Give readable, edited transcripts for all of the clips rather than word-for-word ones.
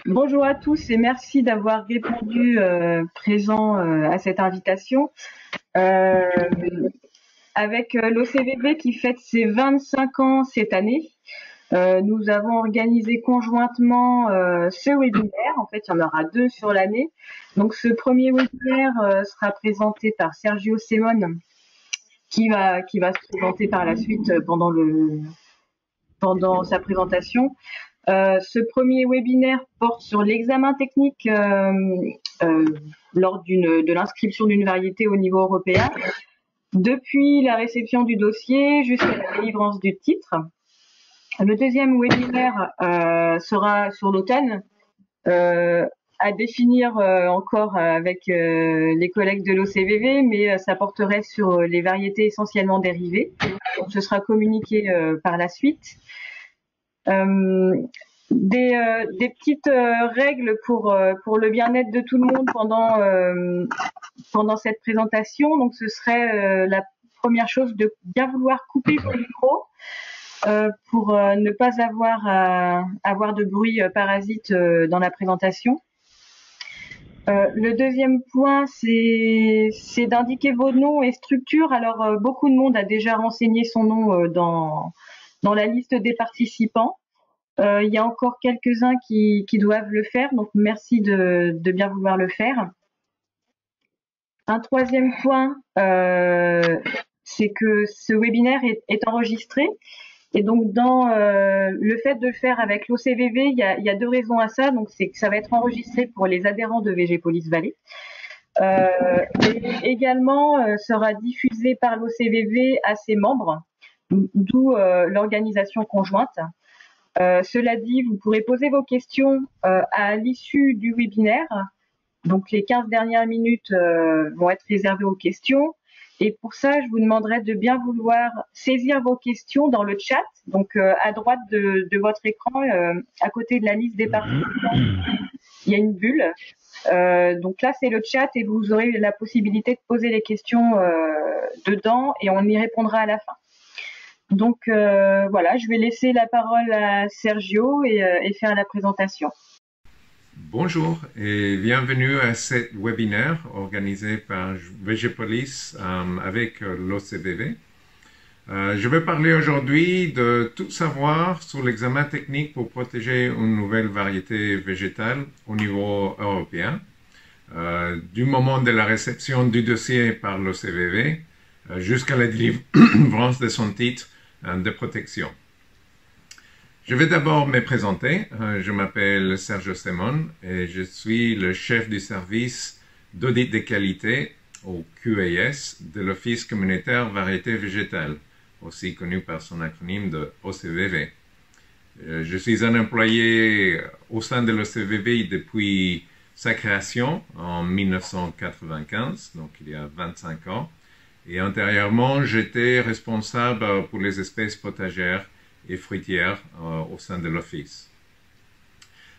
Bonjour à tous et merci d'avoir répondu présent à cette invitation. Euh, Avec l'OCVV qui fête ses 25 ans cette année, nous avons organisé conjointement ce webinaire. En fait, il y en aura deux sur l'année. Donc, ce premier webinaire sera présenté par Sergio Semon, qui va se présenter par la suite pendant sa présentation. Ce premier webinaire porte sur l'examen technique lors de l'inscription d'une variété au niveau européen, depuis la réception du dossier jusqu'à la délivrance du titre. Le deuxième webinaire sera sur l'automne, à définir encore avec les collègues de l'OCVV, mais ça porterait sur les variétés essentiellement dérivées. Donc, ce sera communiqué par la suite. Des petites règles pour le bien-être de tout le monde pendant cette présentation. Donc, ce serait la première chose de bien vouloir couper vos micros pour ne pas avoir de bruit parasite dans la présentation. Le deuxième point, c'est d'indiquer vos noms et structures. Alors, beaucoup de monde a déjà renseigné son nom dans la liste des participants. Il y a encore quelques-uns qui doivent le faire, donc merci de bien vouloir le faire. Un troisième point, c'est que ce webinaire est enregistré. Et donc, dans le fait de le faire avec l'OCVV, il y a deux raisons à ça. Donc, c'est que ça va être enregistré pour les adhérents de VG Police Vallée. Et également, sera diffusé par l'OCVV à ses membres, d'où l'organisation conjointe. Cela dit, vous pourrez poser vos questions à l'issue du webinaire. Donc, les 15 dernières minutes vont être réservées aux questions. Et pour ça, je vous demanderai de bien vouloir saisir vos questions dans le chat. Donc, à droite de votre écran, à côté de la liste des participants, il y a une bulle. Donc là, c'est le chat et vous aurez la possibilité de poser les questions dedans et on y répondra à la fin. Donc voilà, je vais laisser la parole à Sergio et faire la présentation. Bonjour et bienvenue à ce webinaire organisé par VG Police avec l'OCVV. Je vais parler aujourd'hui de tout savoir sur l'examen technique pour protéger une nouvelle variété végétale au niveau européen, du moment de la réception du dossier par l'OCVV jusqu'à la délivrance de son titre de protection. Je vais d'abord me présenter. Je m'appelle Sergio Semon et je suis le chef du service d'audit de qualité au QAS de l'Office communautaire variété végétale, aussi connu par son acronyme de OCVV. Je suis un employé au sein de l'OCVV depuis sa création en 1995, donc il y a 25 ans. Et antérieurement, j'étais responsable pour les espèces potagères et fruitières au sein de l'Office.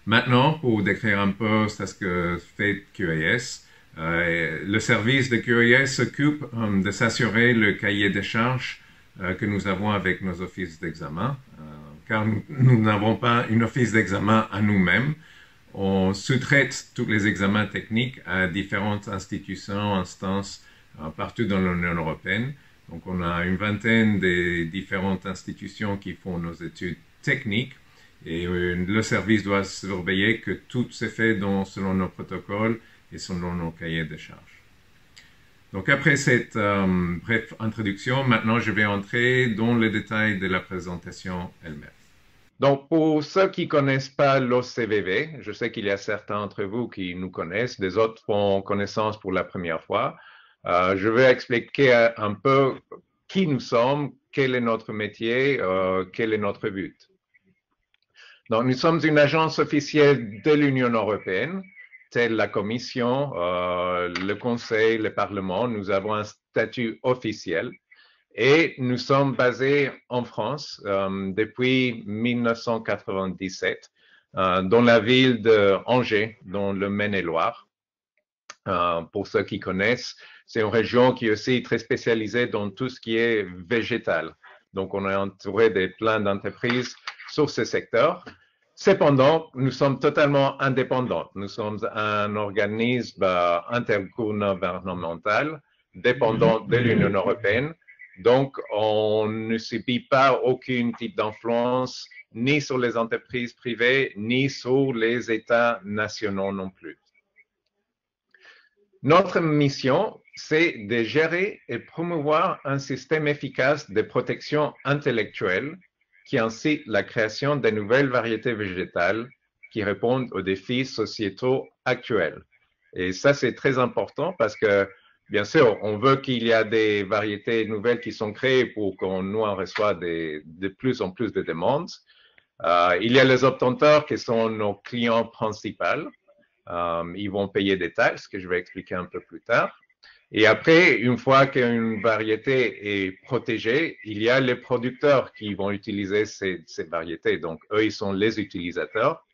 Maintenant, pour décrire un peu ce que fait QAS, le service de QAS s'occupe de s'assurer le cahier des charges que nous avons avec nos offices d'examen, car nous n'avons pas une office d'examen à nous-mêmes. On sous-traite tous les examens techniques à différentes institutions, instances partout dans l'Union européenne. Donc, on a une vingtaine de différentes institutions qui font nos études techniques et le service doit surveiller que tout se fait selon nos protocoles et selon nos cahiers de charges. Donc, après cette brève introduction, maintenant, je vais entrer dans les détails de la présentation elle-même. Donc, pour ceux qui ne connaissent pas l'OCVV, je sais qu'il y a certains d'entre vous qui nous connaissent, des autres font connaissance pour la première fois. Je vais expliquer un peu qui nous sommes, quel est notre métier, quel est notre but. Donc, nous sommes une agence officielle de l'Union européenne, telle la Commission, le Conseil, le Parlement. Nous avons un statut officiel et nous sommes basés en France depuis 1997 dans la ville d'Angers, dans le Maine-et-Loire. Pour ceux qui connaissent, c'est une région qui est aussi très spécialisée dans tout ce qui est végétal. Donc, on est entouré de plein d'entreprises sur ce secteur. Cependant, nous sommes totalement indépendants. Nous sommes un organisme intergouvernemental dépendant de l'Union européenne. Donc, on ne subit pas aucun type d'influence ni sur les entreprises privées, ni sur les États nationaux non plus. Notre mission, c'est de gérer et promouvoir un système efficace de protection intellectuelle qui incite la création de nouvelles variétés végétales qui répondent aux défis sociétaux actuels. Et ça, c'est très important parce que, bien sûr, on veut qu'il y ait des variétés nouvelles qui sont créées pour qu'on nous en reçoit de plus en plus de demandes. Il y a les obtenteurs qui sont nos clients principaux. Ils vont payer des taxes que je vais expliquer un peu plus tard. Et après, une fois qu'une variété est protégée, il y a les producteurs qui vont utiliser ces variétés. Donc, eux, ils sont les utilisateurs.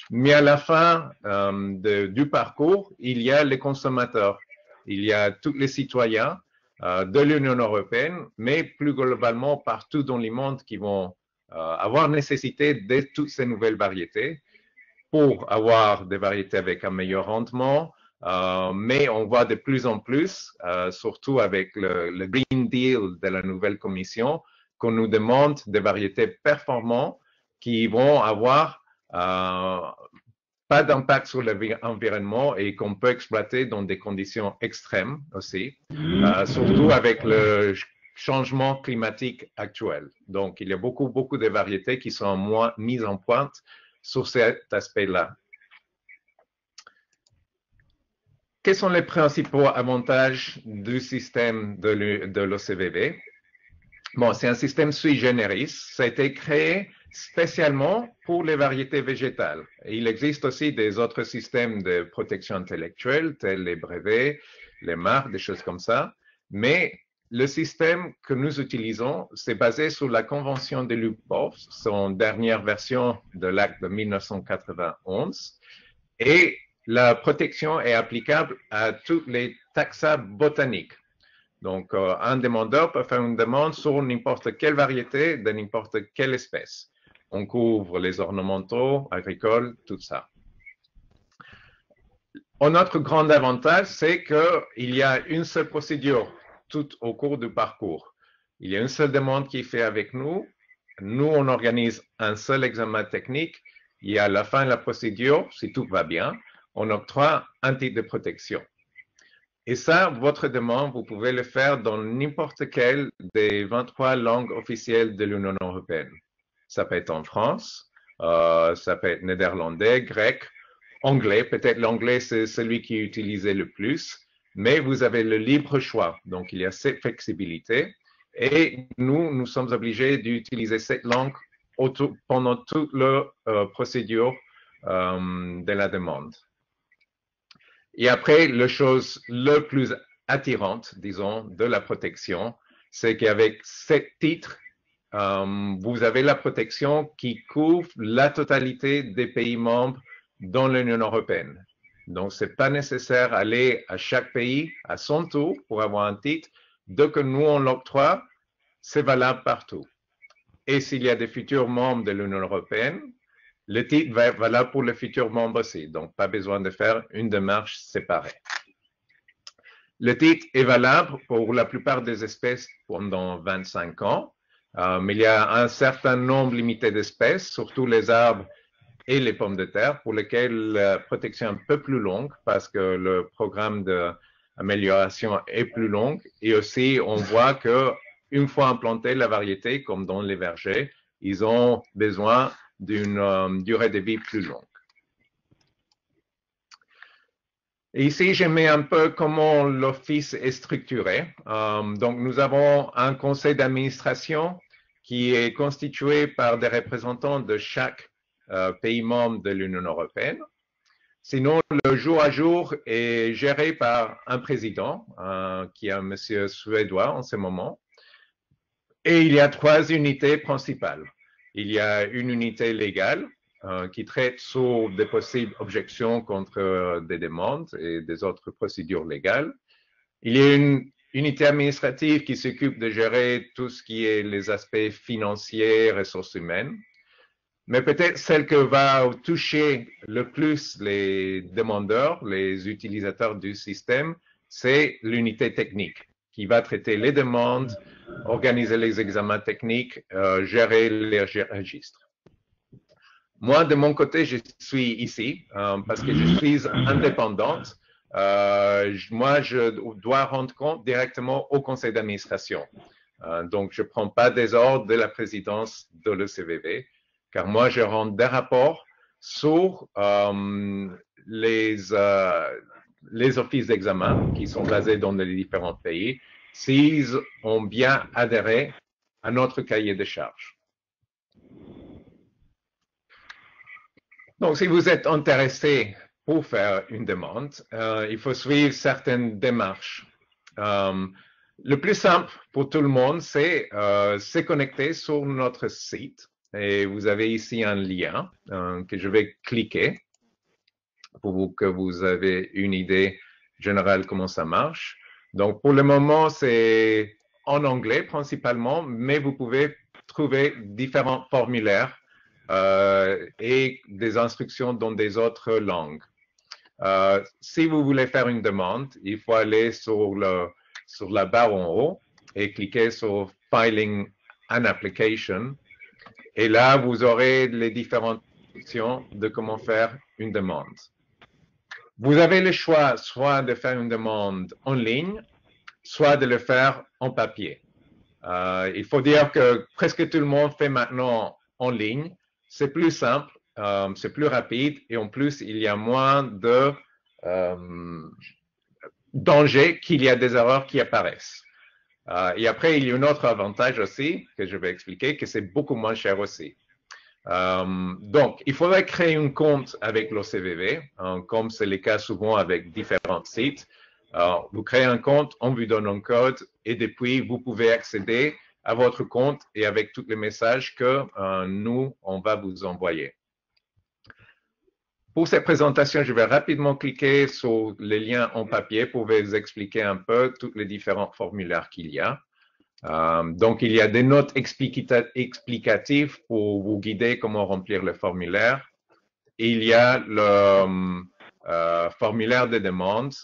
Mais à la fin du parcours, il y a les consommateurs. Il y a tous les citoyens de l'Union européenne, mais plus globalement partout dans le monde qui vont avoir nécessité de toutes ces nouvelles variétés pour avoir des variétés avec un meilleur rendement, mais on voit de plus en plus, surtout avec le Green Deal de la nouvelle Commission, qu'on nous demande des variétés performantes qui vont avoir pas d'impact sur l'environnement et qu'on peut exploiter dans des conditions extrêmes aussi, surtout avec le changement climatique actuel. Donc, il y a beaucoup de variétés qui sont moins mises en pointe sur cet aspect-là. Quels sont les principaux avantages du système de l'OCVV? Bon, c'est un système sui generis. Ça a été créé spécialement pour les variétés végétales. Et il existe aussi des autres systèmes de protection intellectuelle, tels les brevets, les marques, des choses comme ça. Mais le système que nous utilisons, c'est basé sur la Convention de Lubbock, son dernière version de l'acte de 1991. Et la protection est applicable à tous les taxa botaniques. Donc, un demandeur peut faire une demande sur n'importe quelle variété de n'importe quelle espèce. On couvre les ornementaux, agricoles, tout ça. Notre grand avantage, c'est qu'il y a une seule procédure tout au cours du parcours. Il y a une seule demande qui est faite avec nous. Nous, on organise un seul examen technique. Et à la fin de la procédure, si tout va bien, on octroie un titre de protection. Et ça, votre demande, vous pouvez le faire dans n'importe quelle des 23 langues officielles de l'Union européenne. Ça peut être en France, ça peut être néerlandais, grec, anglais. Peut-être l'anglais, c'est celui qui est utilisé le plus, mais vous avez le libre choix. Donc, il y a cette flexibilité. Et nous sommes obligés d'utiliser cette langue pendant toute la procédure de la demande. Et après, la chose la plus attirante, disons, de la protection, c'est qu'avec ces titres, vous avez la protection qui couvre la totalité des pays membres dans l'Union européenne. Donc, c'est pas nécessaire d'aller à chaque pays à son tour pour avoir un titre. Dès que nous, on l'octroie, c'est valable partout. Et s'il y a des futurs membres de l'Union européenne, le titre va être valable pour les futurs membres aussi. Donc, pas besoin de faire une démarche séparée. Le titre est valable pour la plupart des espèces pendant 25 ans, mais il y a un certain nombre limité d'espèces, surtout les arbres et les pommes de terre, pour lesquelles la protection est un peu plus longue parce que le programme d'amélioration est plus long. Et aussi, on voit que une fois implantée la variété, comme dans les vergers, ils ont besoin d'une durée de vie plus longue. Et ici, je mets un peu comment l'office est structuré. Donc, nous avons un conseil d'administration qui est constitué par des représentants de chaque pays membre de l'Union européenne. Sinon, le jour à jour est géré par un président, qui est un monsieur suédois en ce moment. Et il y a 3 unités principales. Il y a une unité légale qui traite sur des possibles objections contre des demandes et des autres procédures légales. Il y a une unité administrative qui s'occupe de gérer tout ce qui est les aspects financiers, ressources humaines. mais peut-être celle que va toucher le plus les demandeurs, les utilisateurs du système, c'est l'unité technique qui va traiter les demandes, organiser les examens techniques, gérer les registres. Moi, de mon côté, je suis ici parce que je suis indépendante. Moi, je dois rendre compte directement au conseil d'administration. Donc, je ne prends pas des ordres de la présidence de l'ECVV, car moi, je rends des rapports sur les offices d'examen qui sont basés dans les différents pays, s'ils ont bien adhéré à notre cahier de charges. Donc, si vous êtes intéressé pour faire une demande, il faut suivre certaines démarches. Le plus simple pour tout le monde, c'est se connecter sur notre site. Et vous avez ici un lien que je vais cliquer pour que vous avez une idée générale comment ça marche. Donc, pour le moment, c'est en anglais principalement, mais vous pouvez trouver différents formulaires et des instructions dans des autres langues. Si vous voulez faire une demande, il faut aller sur la barre en haut et cliquer sur Filing an Application. Et là, vous aurez les différentes options de comment faire une demande. Vous avez le choix soit de faire une demande en ligne, soit de le faire en papier. Il faut dire que presque tout le monde fait maintenant en ligne. C'est plus simple, c'est plus rapide et en plus, il y a moins de danger qu'il y a des erreurs qui apparaissent. Et après, il y a un autre avantage aussi que je vais expliquer, que c'est beaucoup moins cher aussi. Donc, il faudrait créer un compte avec l'OCVV, comme c'est le cas souvent avec différents sites. Vous créez un compte, on vous donne un code et depuis, vous pouvez accéder à votre compte et avec tous les messages que nous, on va vous envoyer. Pour cette présentation, je vais rapidement cliquer sur les liens en papier pour vous expliquer un peu tous les différents formulaires qu'il y a. Donc, il y a des notes explicatives pour vous guider comment remplir le formulaire. Il y a le formulaire de demande.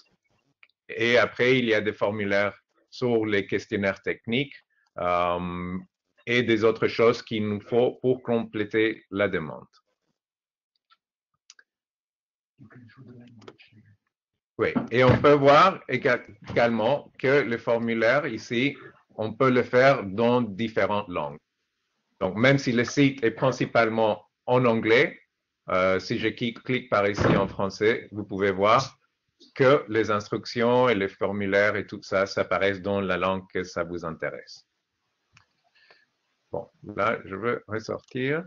Et après, il y a des formulaires sur les questionnaires techniques et des autres choses qu'il nous faut pour compléter la demande. Oui, et on peut voir également que le formulaire ici, on peut le faire dans différentes langues. Donc, même si le site est principalement en anglais, si je clique par ici en français, vous pouvez voir que les instructions et les formulaires et tout ça s'apparaissent dans la langue que ça vous intéresse. Bon, là, je veux ressortir.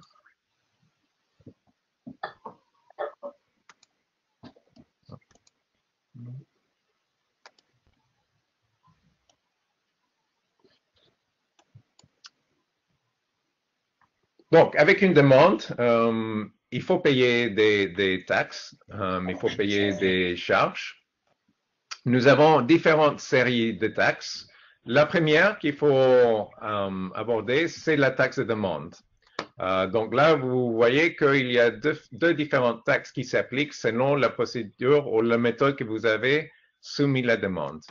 Donc, avec une demande, il faut payer des taxes, il faut payer des charges. Nous avons différentes séries de taxes. La première qu'il faut aborder, c'est la taxe de demande. Donc là, vous voyez qu'il y a deux différentes taxes qui s'appliquent selon la procédure ou la méthode que vous avez soumis la demande.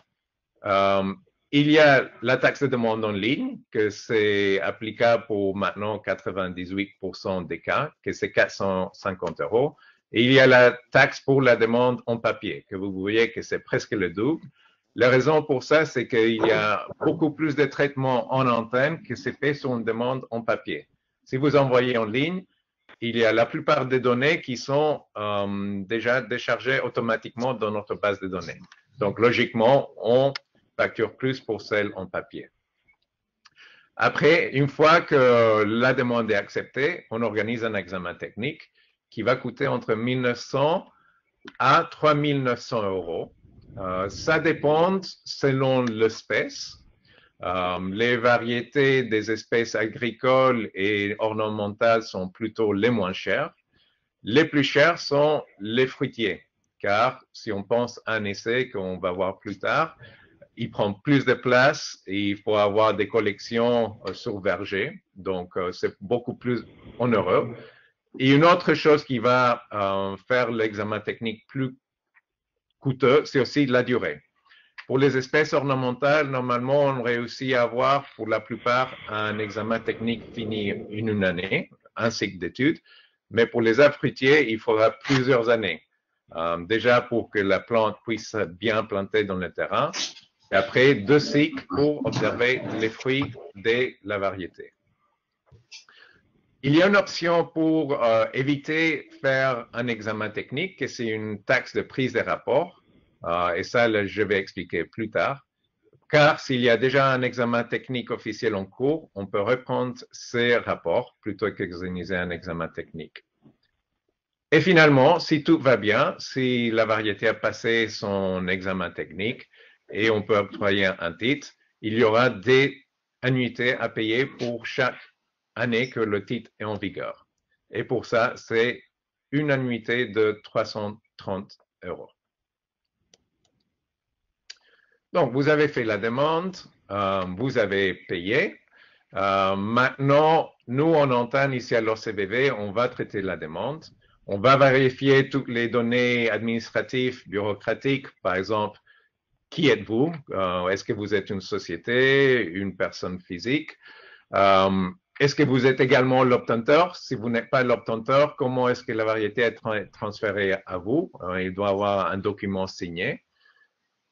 Il y a la taxe de demande en ligne, que c'est applicable pour maintenant 98% des cas, que c'est 450 €. Et il y a la taxe pour la demande en papier, que vous voyez que c'est presque le double. La raison pour ça, c'est qu'il y a beaucoup plus de traitements en antenne que c'est fait sur une demande en papier. Si vous envoyez en ligne, il y a la plupart des données qui sont déjà déchargées automatiquement dans notre base de données. Donc, logiquement, on facture plus pour celle en papier. Après, une fois que la demande est acceptée, on organise un examen technique qui va coûter entre 1 900 à 3 900 €. Ça dépend selon l'espèce. Les variétés des espèces agricoles et ornementales sont plutôt les moins chères. Les plus chers sont les fruitiers, car si on pense à un essai qu'on va voir plus tard, il prend plus de place et il faut avoir des collections sur verger, donc c'est beaucoup plus onéreux. Et une autre chose qui va faire l'examen technique plus coûteux, c'est aussi la durée. Pour les espèces ornementales, normalement, on réussit à avoir, pour la plupart, un examen technique fini en une année, un cycle d'études. Mais pour les arbres fruitiers, il faudra plusieurs années. Déjà pour que la plante puisse bien planter dans le terrain. Et après, 2 cycles pour observer les fruits de la variété. Il y a une option pour éviter faire un examen technique, et c'est une taxe de prise des rapports. Et ça, je vais expliquer plus tard. Car s'il y a déjà un examen technique officiel en cours, on peut reprendre ces rapports plutôt qu'organiser un examen technique. Et finalement, si tout va bien, si la variété a passé son examen technique et on peut octroyer un titre, il y aura des annuités à payer pour chaque année que le titre est en vigueur. Et pour ça, c'est une annuité de 330 €. Donc, vous avez fait la demande, vous avez payé. Maintenant, nous, en interne, ici à l'OCBV, on va traiter la demande. On va vérifier toutes les données administratives, bureaucratiques, par exemple, qui êtes-vous? Est-ce que vous êtes une société, une personne physique? Est-ce que vous êtes également l'obtenteur? Si vous n'êtes pas l'obtenteur, comment est-ce que la variété est transférée à vous? Il doit y avoir un document signé.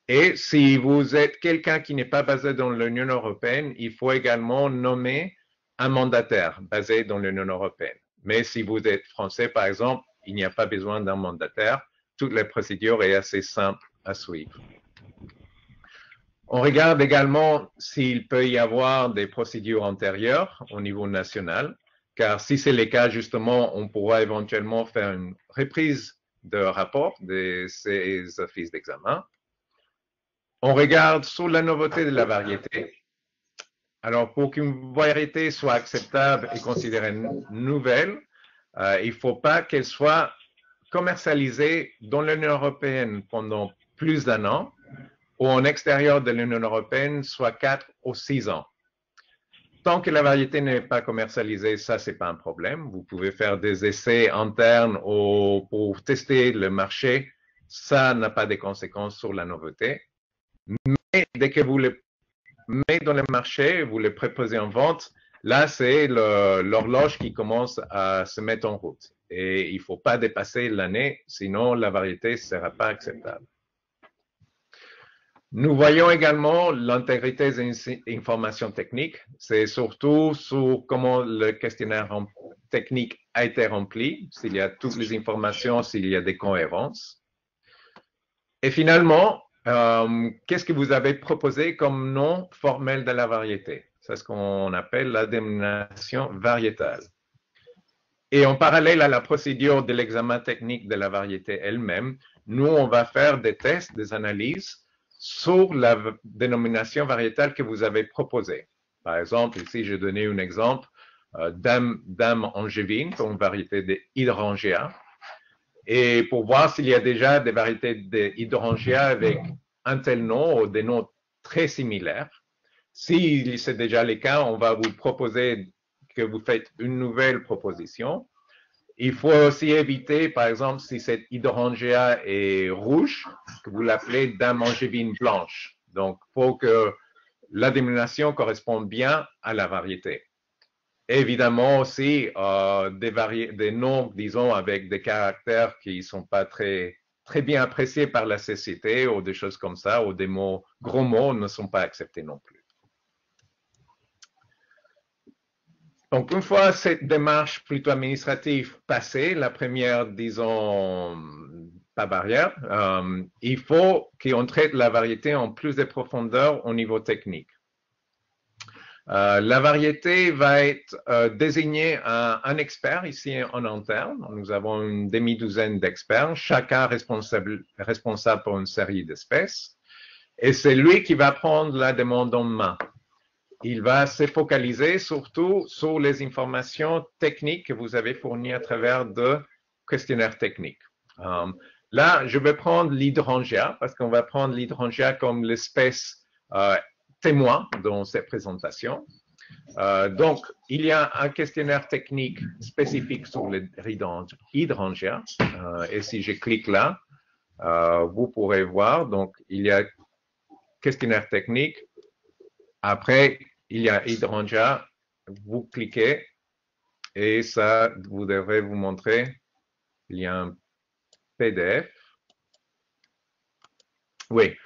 Et si vous êtes quelqu'un qui n'est pas basé dans l'Union européenne, il faut également nommer un mandataire basé dans l'Union européenne. Mais si vous êtes français, par exemple, il n'y a pas besoin d'un mandataire. Toute la procédure est assez simple à suivre. On regarde également s'il peut y avoir des procédures antérieures au niveau national, car si c'est le cas, justement, on pourra éventuellement faire une reprise de rapport de ces offices d'examen. On regarde sur la nouveauté de la variété. Alors, pour qu'une variété soit acceptable et considérée nouvelle, il ne faut pas qu'elle soit commercialisée dans l'Union européenne pendant plus d'un an ou en extérieur de l'Union européenne, soit 4 ou 6 ans. Tant que la variété n'est pas commercialisée, ça, c'est pas un problème. Vous pouvez faire des essais internes pour tester le marché. Ça n'a pas de conséquences sur la nouveauté. Mais dès que vous le mettez dans le marché, vous le proposez en vente, là, c'est l'horloge qui commence à se mettre en route. Et il ne faut pas dépasser l'année, sinon la variété ne sera pas acceptable. Nous voyons également l'intégrité des informations techniques. C'est surtout sur comment le questionnaire technique a été rempli, s'il y a toutes les informations, s'il y a des cohérences. Et finalement, qu'est-ce que vous avez proposé comme nom formel de la variété? C'est ce qu'on appelle la dénomination variétale. Et en parallèle à la procédure de l'examen technique de la variété elle-même, nous, on va faire des tests, des analyses sur la dénomination variétale que vous avez proposée. Par exemple, ici, j'ai donné un exemple, Dame angevine, pour une variété d'hydrangea. Et pour voir s'il y a déjà des variétés d'hydrangea avec un tel nom ou des noms très similaires. Si c'est déjà le cas, on va vous proposer que vous faites une nouvelle proposition. Il faut aussi éviter, par exemple, si cette hydrangea est rouge, que vous l'appelez Dame angevine blanche. Donc, il faut que la dénomination corresponde bien à la variété. Évidemment aussi, des noms, disons, avec des caractères qui ne sont pas très bien appréciés par la société ou des choses comme ça, ou des mots, gros mots ne sont pas acceptés non plus. Donc, une fois cette démarche plutôt administrative passée, la première, disons, pas barrière, il faut qu'on traite la variété en plus de profondeur au niveau technique. La variété va être désignée un expert ici en interne. Nous avons une demi-douzaine d'experts, chacun responsable pour une série d'espèces. Et c'est lui qui va prendre la demande en main. Il va se focaliser surtout sur les informations techniques que vous avez fournies à travers de questionnaires techniques. Là, je vais prendre l'hydrangea parce qu'on va prendre l'hydrangea comme l'espèce témoin dans cette présentation. Donc, il y a un questionnaire technique spécifique sur les hydrangeas. Et si je clique là, vous pourrez voir, donc, il y a questionnaire technique. Après, il y a hydrangea. Vous cliquez et ça vous devrait vous montrer. Il y a un PDF. Oui,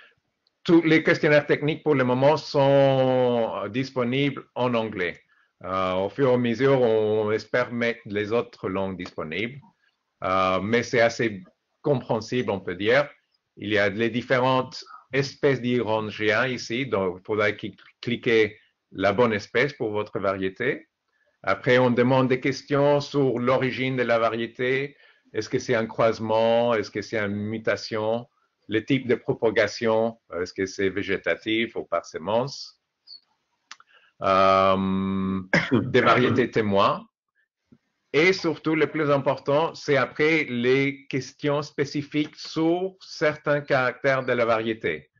tous les questionnaires techniques pour le moment sont disponibles en anglais. Au fur et à mesure, on espère mettre les autres langues disponibles, mais c'est assez compréhensible, on peut dire. Il y a les différentes espèces d'hydrangea ici, donc il faudra cliquer la bonne espèce pour votre variété. Après, on demande des questions sur l'origine de la variété. Est-ce que c'est un croisement? Est-ce que c'est une mutation? Le type de propagation, est-ce que c'est végétatif ou par semence? Des variétés témoins. Et surtout, le plus important, c'est après les questions spécifiques sur certains caractères de la variété.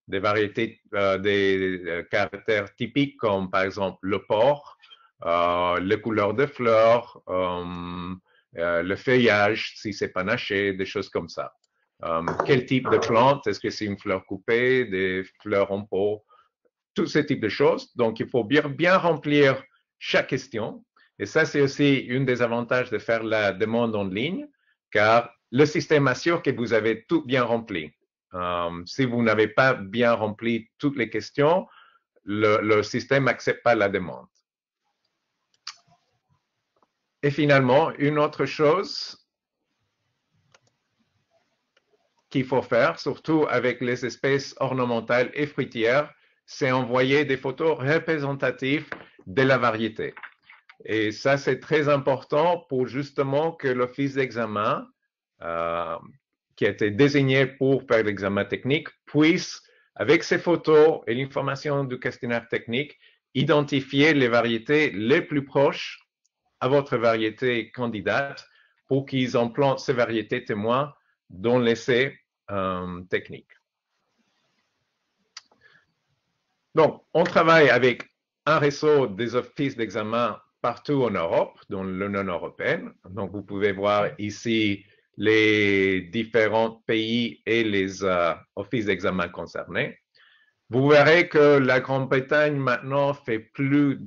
Des variétés, des caractères typiques comme par exemple le port, les couleurs de fleurs, le feuillage, si c'est panaché, des choses comme ça. Quel type de plante? Est-ce que c'est une fleur coupée, des fleurs en pot? Tous ces types de choses. Donc, il faut bien remplir chaque question. Et ça, c'est aussi une des avantages de faire la demande en ligne, car le système assure que vous avez tout bien rempli. Si vous n'avez pas bien rempli toutes les questions, le système n'accepte pas la demande. Et finalement, une autre chose qu'il faut faire, surtout avec les espèces ornementales et fruitières, c'est envoyer des photos représentatives de la variété. Et ça, c'est très important pour justement que l'office d'examen, qui a été désigné pour faire l'examen technique, puisse, avec ces photos et l'information du questionnaire technique, identifier les variétés les plus proches à votre variété candidate pour qu'ils implantent ces variétés témoins dans l'essai technique. Donc, on travaille avec un réseau des offices d'examen partout en Europe, dans l'Union européenne. Donc, vous pouvez voir ici les différents pays et les offices d'examen concernés. Vous verrez que la Grande-Bretagne maintenant fait plus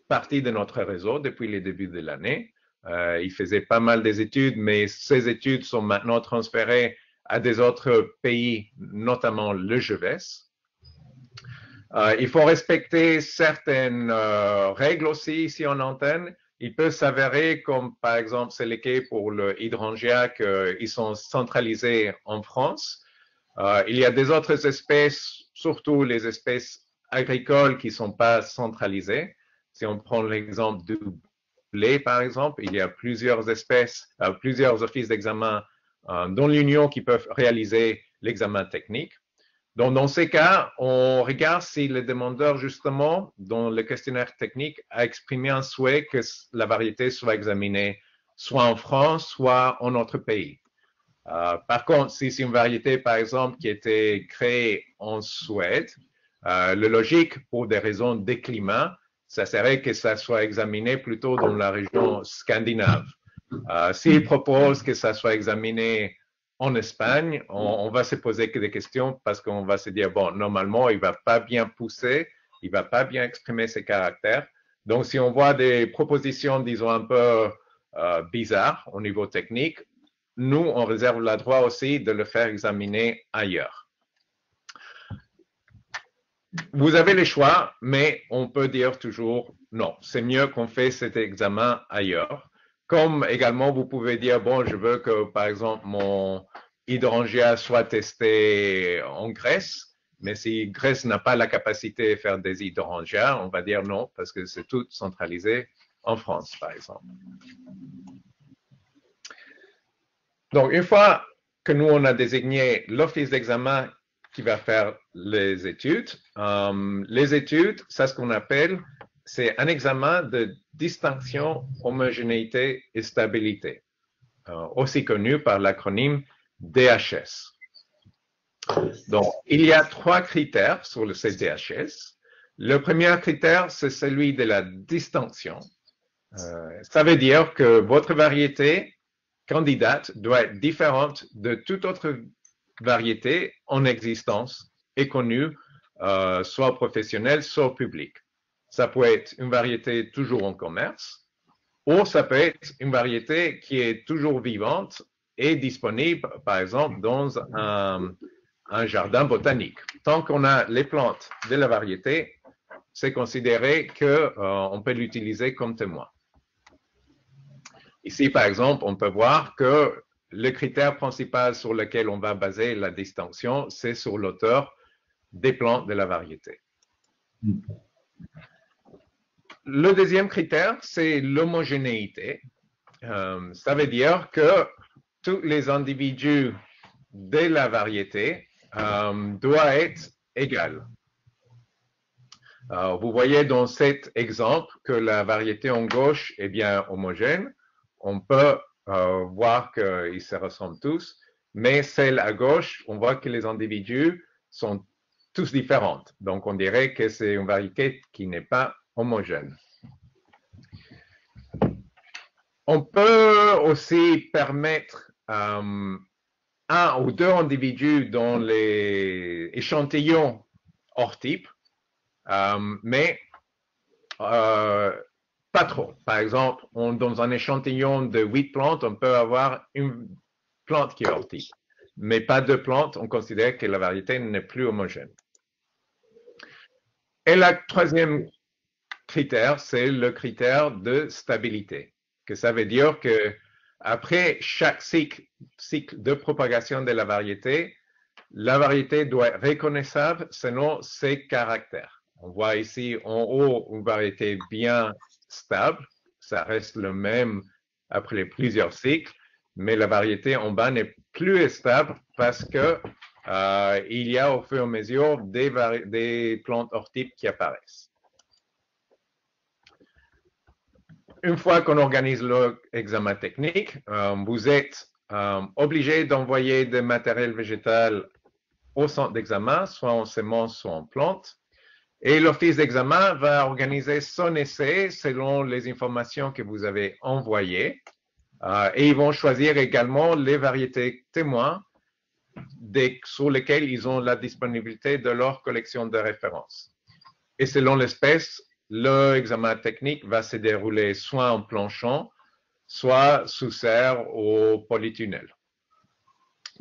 partie de notre réseau depuis le début de l'année. Il faisait pas mal des études, mais ces études sont maintenant transférées à des autres pays, notamment le GEVES. Il faut respecter certaines règles aussi ici en antenne. Il peut s'avérer, comme par exemple c'est le cas pour le hydrangea, qu'ils sont centralisés en France. Il y a des autres espèces, surtout les espèces agricoles, qui ne sont pas centralisées. Si on prend l'exemple du blé, par exemple, il y a plusieurs espèces, plusieurs offices d'examen dans l'Union qui peuvent réaliser l'examen technique. Donc, dans ces cas, on regarde si le demandeur, justement, dans le questionnaire technique, a exprimé un souhait que la variété soit examinée soit en France, soit en autre pays. Par contre, si c'est une variété, par exemple, qui a été créée en Suède, le logique, pour des raisons de climat, ça serait que ça soit examiné plutôt dans la région scandinave. S'il propose que ça soit examiné en Espagne, on va se poser que des questions parce qu'on va se dire, bon, normalement, il ne va pas bien pousser, il ne va pas bien exprimer ses caractères. Donc, si on voit des propositions, disons, un peu bizarres au niveau technique, nous, on réserve le droit aussi de le faire examiner ailleurs. Vous avez le choix, mais on peut dire toujours non, c'est mieux qu'on fait cet examen ailleurs. Comme également, vous pouvez dire, bon, je veux que, par exemple, mon hydrangea soit testé en Grèce, mais si Grèce n'a pas la capacité de faire des hydrangeas, on va dire non, parce que c'est tout centralisé en France, par exemple. Donc, une fois que nous, on a désigné l'office d'examen qui va faire les études, ça, ce qu'on appelle, c'est un examen de distinction, homogénéité et stabilité, aussi connu par l'acronyme DHS. Donc, il y a 3 critères sur le CDHS. Le premier critère, c'est celui de la distinction. Ça veut dire que votre variété candidate doit être différente de toute autre variété en existence et connue, soit professionnelle, soit publique. Ça peut être une variété toujours en commerce, ou ça peut être une variété qui est toujours vivante et disponible, par exemple, dans un jardin botanique. Tant qu'on a les plantes de la variété, c'est considéré qu'on peut l'utiliser comme témoin. Ici, par exemple, on peut voir que le critère principal sur lequel on va baser la distinction, c'est sur l'auteur des plantes de la variété. Le deuxième critère, c'est l'homogénéité. Ça veut dire que tous les individus de la variété doivent être égaux. Vous voyez dans cet exemple que la variété en gauche est bien homogène. On peut voir qu'ils se ressemblent tous, mais celle à gauche, on voit que les individus sont tous différents. Donc, on dirait que c'est une variété qui n'est pas homogène. On peut aussi permettre un ou deux individus dans les échantillons hors type, mais pas trop. Par exemple, dans un échantillon de 8 plantes, on peut avoir une plante qui est hors type, mais pas deux plantes, on considère que la variété n'est plus homogène. Et le troisième critère, c'est le critère de stabilité, que ça veut dire que après chaque cycle de propagation de la variété doit être reconnaissable selon ses caractères. On voit ici en haut une variété bien stable, ça reste le même après plusieurs cycles, mais la variété en bas n'est plus stable parce que il y a au fur et à mesure des plantes hors type qui apparaissent. Une fois qu'on organise l'examen technique, vous êtes obligé d'envoyer des matériels végétal au centre d'examen, soit en semences, soit en plantes. Et l'office d'examen va organiser son essai selon les informations que vous avez envoyées. Et ils vont choisir également les variétés témoins sur lesquelles ils ont la disponibilité de leur collection de référence. Et selon l'espèce, l'examen technique va se dérouler soit en planchon, soit sous serre ou polytunnel.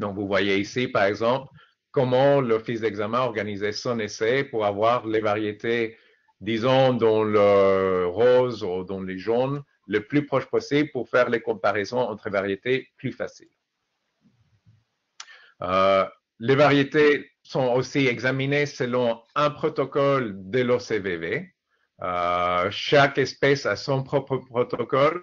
Donc, vous voyez ici, par exemple, comment l'office d'examen organisait son essai pour avoir les variétés, disons, dans le rose ou dans les jaunes, le plus proche possible pour faire les comparaisons entre variétés plus faciles. Les variétés sont aussi examinées selon un protocole de l'OCVV. Chaque espèce a son propre protocole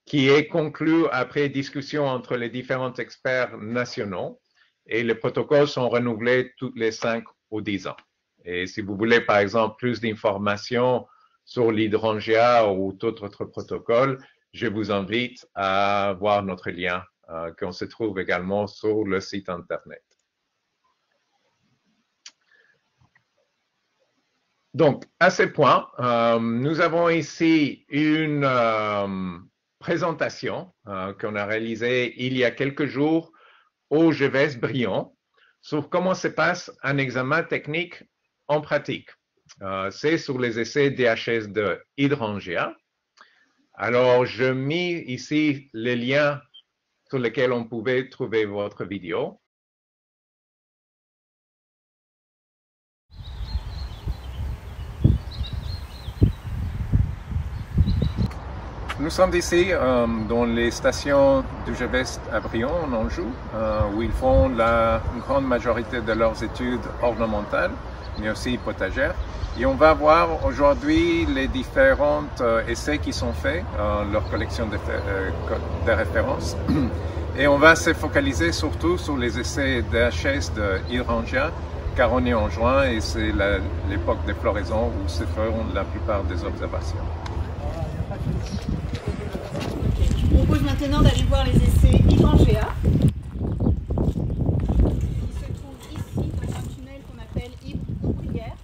qui est conclu après discussion entre les différents experts nationaux et les protocoles sont renouvelés tous les 5 ou 10 ans. Et si vous voulez, par exemple, plus d'informations sur l'hydrangea ou tout autre protocole, je vous invite à voir notre lien qu'on se trouve également sur le site Internet. Donc, à ce point, nous avons ici une présentation qu'on a réalisée il y a quelques jours au GVS Brion sur comment se passe un examen technique en pratique. C'est sur les essais DHS de Hydrangea. Alors, je mis ici les liens sur lesquels on pouvait trouver votre vidéo. Nous sommes ici dans les stations du GVS à Brion, en Anjou, où ils font une grande majorité de leurs études ornementales, mais aussi potagères. Et on va voir aujourd'hui les différents essais qui sont faits, leur collection de références. Et on va se focaliser surtout sur les essais DHS de Hydrangea, car on est en juin et c'est l'époque de floraison où se feront la plupart des observations. Je vous propose maintenant d'aller voir les essais Hydrangea. Ils se trouvent ici dans un tunnel qu'on appelle Hybre-Ombrière,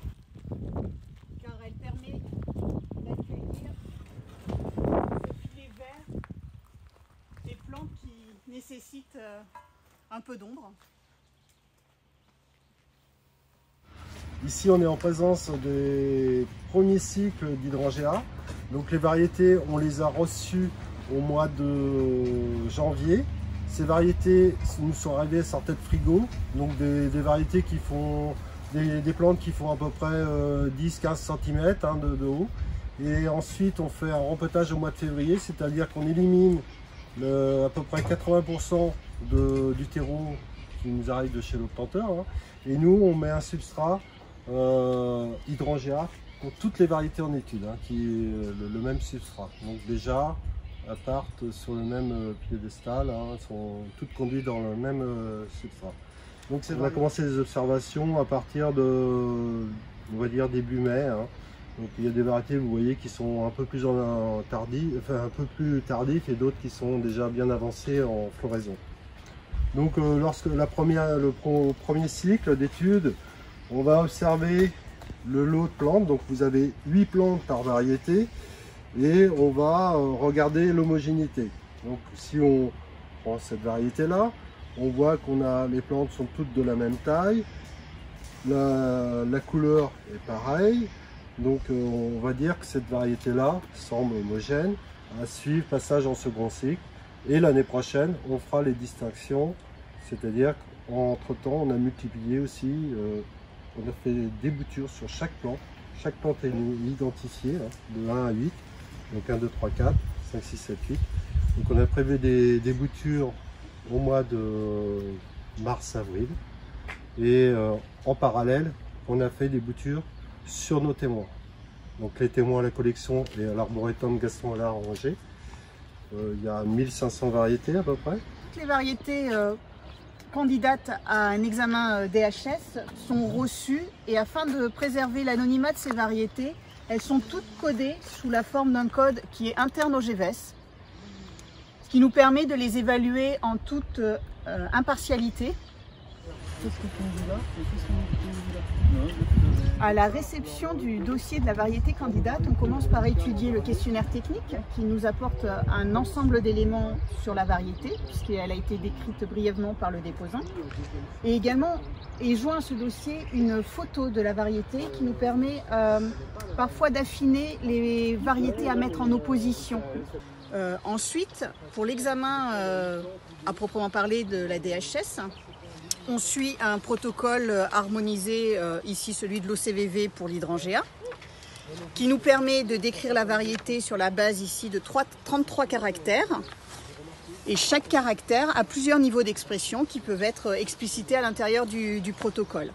peu d'ombre. Ici, on est en présence des premiers cycles d'hydrangea. Donc les variétés, on les a reçues au mois de janvier. Ces variétés nous sont arrivées sorties de frigo, donc des variétés qui font des plantes qui font à peu près 10-15 cm de haut. Et ensuite, on fait un rempotage au mois de février, c'est-à-dire qu'on élimine à peu près 80% du terreau qui nous arrive de chez le planteur. Et nous, on met un substrat hydrangea pour toutes les variétés en étude, qui est le même substrat. Donc déjà, elles partent sur le même piédestal, elles sont toutes conduites dans le même substrat. Donc on va commencer les observations à partir de, on va dire, début mai. Donc il y a des variétés, vous voyez, qui sont un peu plus tardifs et d'autres qui sont déjà bien avancées en floraison. Donc lorsque le premier cycle d'études, on va observer le lot de plantes. Donc vous avez 8 plantes par variété et on va regarder l'homogénéité. Donc si on prend cette variété-là, on voit les plantes sont toutes de la même taille, la couleur est pareille. Donc on va dire que cette variété-là semble homogène à suivre passage en second cycle. Et l'année prochaine, on fera les distinctions, c'est-à-dire qu'entre temps, on a multiplié aussi, on a fait des boutures sur chaque plante. Chaque plante est identifiée, de 1 à 8, donc 1, 2, 3, 4, 5, 6, 7, 8. Donc on a prévu des boutures au mois de mars-avril. Et en parallèle, on a fait des boutures sur nos témoins. Donc les témoins à la collection et à l'arboretum Gaston Allard en Angers. Il y a 1500 variétés à peu près. Toutes les variétés candidates à un examen DHS sont reçues et afin de préserver l'anonymat de ces variétés, elles sont toutes codées sous la forme d'un code qui est interne au GVS, ce qui nous permet de les évaluer en toute impartialité. À la réception du dossier de la variété candidate, on commence par étudier le questionnaire technique qui nous apporte un ensemble d'éléments sur la variété, puisqu'elle a été décrite brièvement par le déposant. Et également est joint à ce dossier une photo de la variété qui nous permet parfois d'affiner les variétés à mettre en opposition. Ensuite, pour l'examen à proprement parler de la DHS, on suit un protocole harmonisé, ici celui de l'OCVV pour l'hydrangea, qui nous permet de décrire la variété sur la base ici de 33 caractères. Et chaque caractère a plusieurs niveaux d'expression qui peuvent être explicités à l'intérieur du protocole.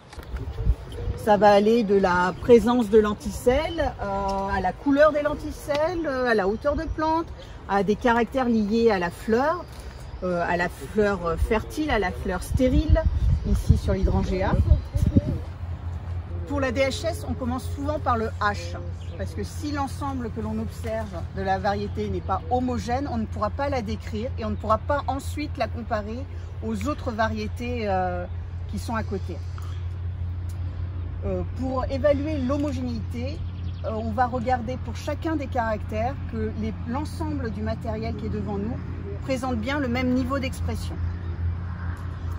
Ça va aller de la présence de lenticelles, à la couleur des lenticelles, à la hauteur de plante, à des caractères liés à la fleur fertile, à la fleur stérile, ici sur l'hydrangea. Pour la DHS, on commence souvent par le H, parce que si l'ensemble que l'on observe de la variété n'est pas homogène, on ne pourra pas la décrire et on ne pourra pas ensuite la comparer aux autres variétés qui sont à côté. Pour évaluer l'homogénéité, on va regarder pour chacun des caractères que l'ensemble du matériel qui est devant nous présente bien le même niveau d'expression.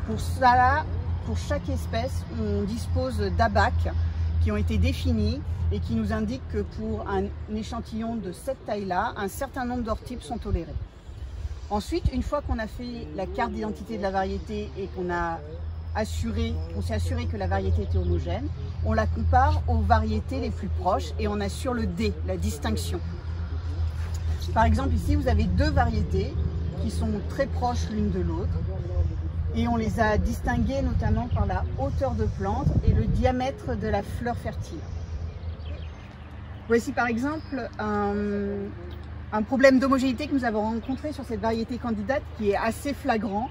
Pour cela, pour chaque espèce, on dispose d'ABAC qui ont été définis et qui nous indiquent que pour un échantillon de cette taille-là, un certain nombre d'orthtypes sont tolérés. Ensuite, une fois qu'on a fait la carte d'identité de la variété et qu'on s'est assuré que la variété était homogène, on la compare aux variétés les plus proches et on assure le D, la distinction. Par exemple, ici, vous avez deux variétés qui sont très proches l'une de l'autre et on les a distinguées notamment par la hauteur de plante et le diamètre de la fleur fertile. Voici par exemple un problème d'homogénéité que nous avons rencontré sur cette variété candidate qui est assez flagrant.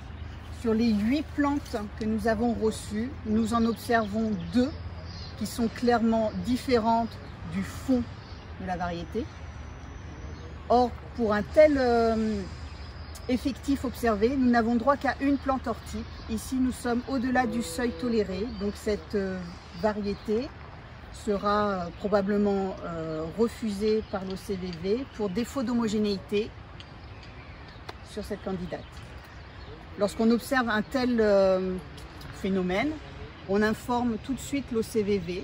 Sur les 8 plantes que nous avons reçues, nous en observons 2 qui sont clairement différentes du fond de la variété. Or, pour un tel effectif observé, nous n'avons droit qu'à une plante orthtype. Ici, nous sommes au-delà du seuil toléré, donc cette variété sera probablement refusée par l'OCVV pour défaut d'homogénéité sur cette candidate. Lorsqu'on observe un tel phénomène, on informe tout de suite l'OCVV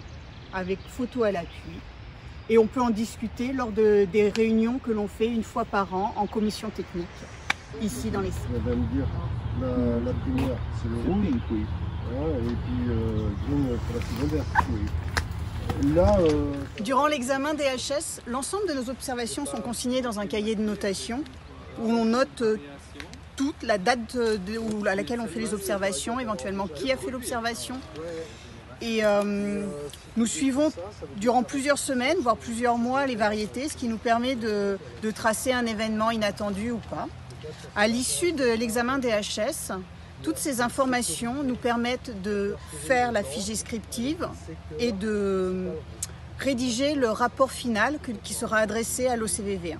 avec photo à l'appui et on peut en discuter lors des réunions que l'on fait une fois par an en commission technique, ici dans les sites. On va me dire, la primaire, c'est le rouge, ouais, et puis jaune pour la secondaire. Oui. Là, Durant l'examen DHS, l'ensemble de nos observations sont consignées dans un cahier de notation où l'on note toute la date à laquelle on fait les observations, éventuellement qui a fait l'observation. Et nous suivons durant plusieurs semaines, voire plusieurs mois, les variétés, ce qui nous permet de tracer un événement inattendu ou pas. À l'issue de l'examen DHS, toutes ces informations nous permettent de faire la fiche descriptive et de rédiger le rapport final qui sera adressé à l'OCVV.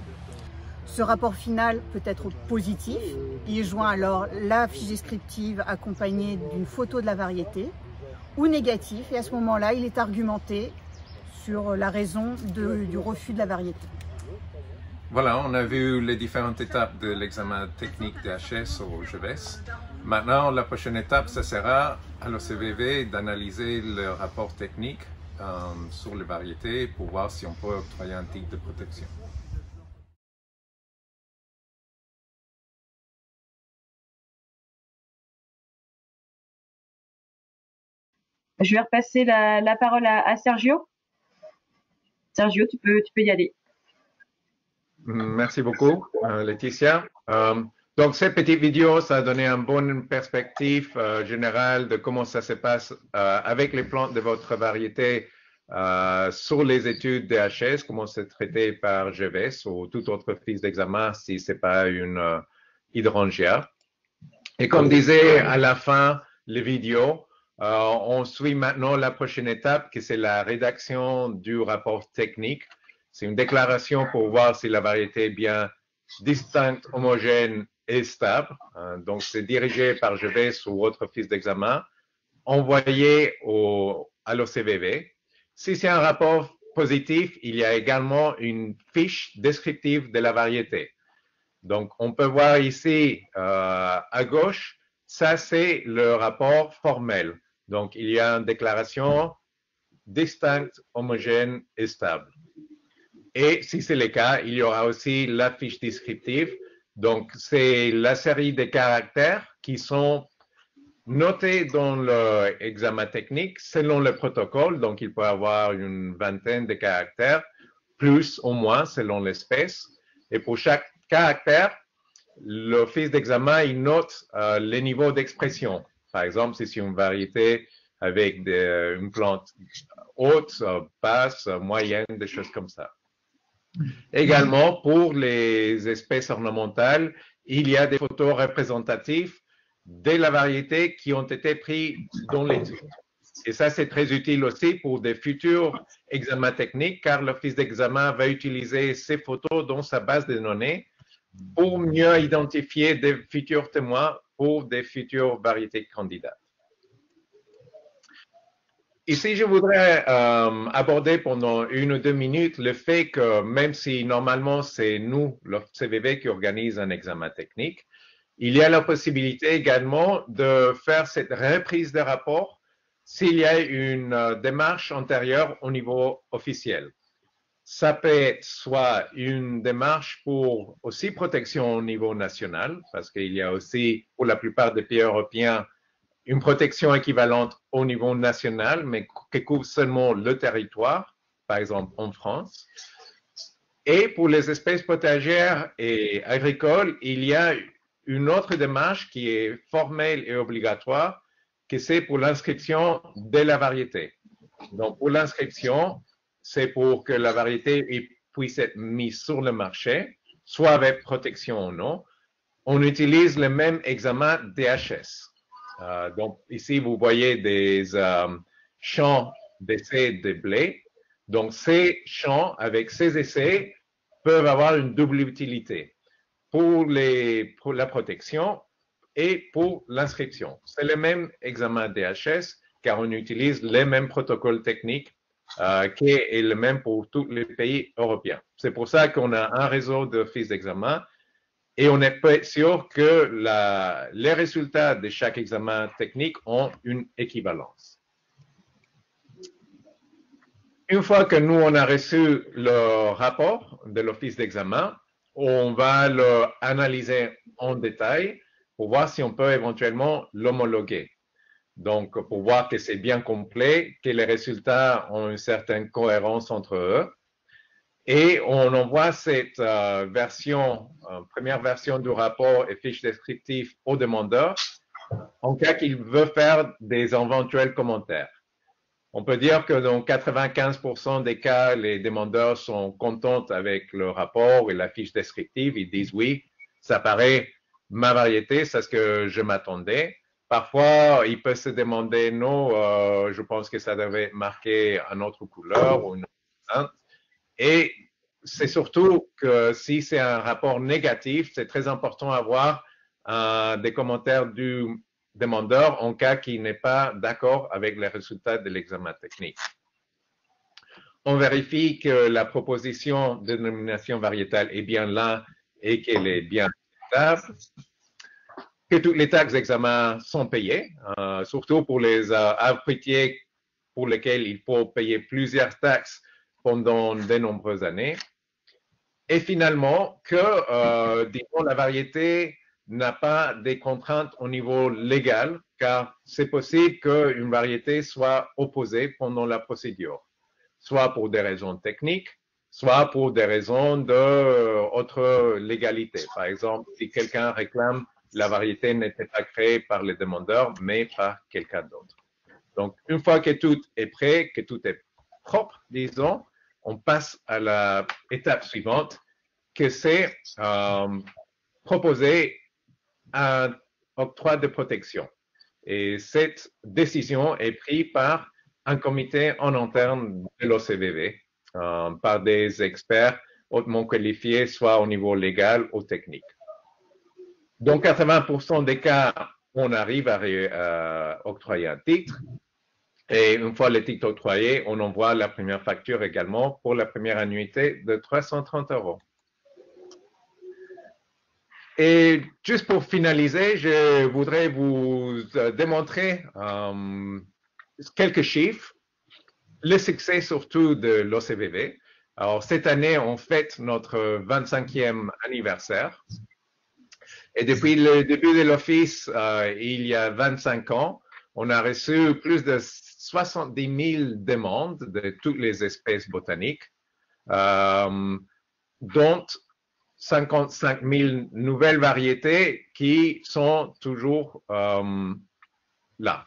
Ce rapport final peut être positif. Il joint alors la fiche descriptive accompagnée d'une photo de la variété, ou négatif, et à ce moment-là, il est argumenté sur la raison du refus de la variété. Voilà, on a vu les différentes étapes de l'examen technique DHS au GEVES. Maintenant, la prochaine étape, ce sera à l'OCVV d'analyser le rapport technique sur les variétés pour voir si on peut octroyer un titre de protection. Je vais repasser la parole à Sergio. Sergio, tu peux y aller. Merci beaucoup, Laetitia. Donc, cette petite vidéo, ça a donné une bonne perspective générale de comment ça se passe avec les plantes de votre variété sur les études DHS, comment c'est traité par GEVES ou tout autre fiche d'examen si ce n'est pas une hydrangia. Et comme disait à la fin les vidéos, on suit maintenant la prochaine étape, qui c'est la rédaction du rapport technique. C'est une déclaration pour voir si la variété est bien distincte, homogène et stable. Donc, c'est dirigé par GEVES ou autre fiche d'examen, envoyé à l'OCVV. Si c'est un rapport positif, il y a également une fiche descriptive de la variété. Donc, on peut voir ici à gauche, ça c'est le rapport formel. Donc, il y a une déclaration distincte, homogène et stable. Et si c'est le cas, il y aura aussi la fiche descriptive. Donc, c'est la série de caractères qui sont notés dans l'examen technique selon le protocole. Donc, il peut y avoir une vingtaine de caractères, plus ou moins selon l'espèce. Et pour chaque caractère, l'office d'examen il note les niveaux d'expression. Par exemple, si c'est une variété avec une plante haute, basse, moyenne, des choses comme ça. Également, pour les espèces ornementales, il y a des photos représentatives de la variété qui ont été prises dans l'étude. Et ça, c'est très utile aussi pour des futurs examens techniques, car l'office d'examen va utiliser ces photos dans sa base de données pour mieux identifier des futurs témoins pour des futures variétés candidates. Ici, je voudrais aborder pendant 1 ou 2 minutes le fait que même si normalement c'est nous, l'OCVV, qui organise un examen technique, il y a la possibilité également de faire cette reprise de rapport s'il y a une démarche antérieure au niveau officiel. Ça peut être soit une démarche pour aussi protection au niveau national, parce qu'il y a aussi, pour la plupart des pays européens, une protection équivalente au niveau national, mais qui couvre seulement le territoire, par exemple en France. Et pour les espèces potagères et agricoles, il y a une autre démarche qui est formelle et obligatoire, que c'est pour l'inscription de la variété. Donc, pour l'inscription, c'est pour que la variété puisse être mise sur le marché, soit avec protection ou non. On utilise le même examen DHS. Donc, ici, vous voyez des champs d'essais de blé. Donc, ces champs, avec ces essais, peuvent avoir une double utilité pour la protection et pour l'inscription. C'est le même examen DHS, car on utilise les mêmes protocoles techniques qui est le même pour tous les pays européens. C'est pour ça qu'on a un réseau d'offices d'examen et on n'est pas sûr que les résultats de chaque examen technique ont une équivalence. Une fois que nous, on a reçu le rapport de l'office d'examen, on va le analyser en détail pour voir si on peut éventuellement l'homologuer. Donc, pour voir que c'est bien complet, que les résultats ont une certaine cohérence entre eux. Et on envoie cette première version du rapport et fiche descriptive au demandeur en cas qu'il veut faire des éventuels commentaires. On peut dire que dans 95% des cas, les demandeurs sont contents avec le rapport et la fiche descriptive. Ils disent oui, ça paraît ma variété, c'est ce que je m'attendais. Parfois, il peut se demander non, je pense que ça devait marquer une autre couleur ou une autre teinte. Et c'est surtout que si c'est un rapport négatif, c'est très important d'avoir des commentaires du demandeur en cas qu'il n'est pas d'accord avec les résultats de l'examen technique. On vérifie que la proposition de dénomination variétale est bien là et qu'elle est bien acceptable, que toutes les taxes d'examen sont payées, surtout pour les arbres fruitiers pour lesquels il faut payer plusieurs taxes pendant de nombreuses années. Et finalement, que disons, la variété n'a pas des contraintes au niveau légal, car c'est possible qu'une variété soit opposée pendant la procédure, soit pour des raisons techniques, soit pour des raisons d'autres légalités. Par exemple, si quelqu'un réclame la variété n'était pas créée par les demandeurs, mais par quelqu'un d'autre. Donc, une fois que tout est prêt, que tout est propre, disons, on passe à l'étape suivante, que c'est proposer un octroi de protection. Et cette décision est prise par un comité en interne de l'OCVV, par des experts hautement qualifiés, soit au niveau légal ou technique. Dans 80% des cas, on arrive à octroyer un titre. Et une fois le titre octroyé, on envoie la première facture également pour la première annuité de 330 €. Et juste pour finaliser, je voudrais vous démontrer quelques chiffres, le succès surtout de l'OCVV. Alors, cette année, on fête notre 25e anniversaire. Et depuis le début de l'Office, il y a 25 ans, on a reçu plus de 70 000 demandes de toutes les espèces botaniques, dont 55 000 nouvelles variétés qui sont toujours là.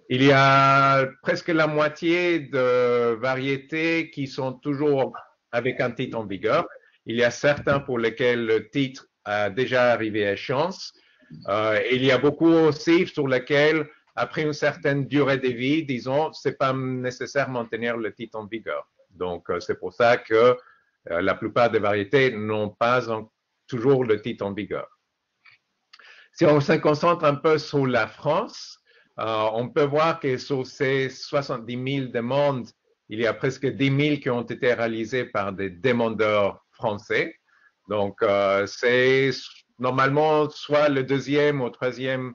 Il y a presque la moitié de variétés qui sont toujours avec un titre en vigueur. Il y a certains pour lesquels le titre a déjà arrivé à échéance. Il y a beaucoup aussi sur lesquels, après une certaine durée de vie, disons, c'est pas nécessaire de maintenir le titre en vigueur. Donc, c'est pour ça que la plupart des variétés n'ont pas toujours le titre en vigueur. Si on se concentre un peu sur la France, on peut voir que sur ces 70 000 demandes, il y a presque 10 000 qui ont été réalisées par des demandeurs français. Donc, c'est normalement soit le deuxième ou troisième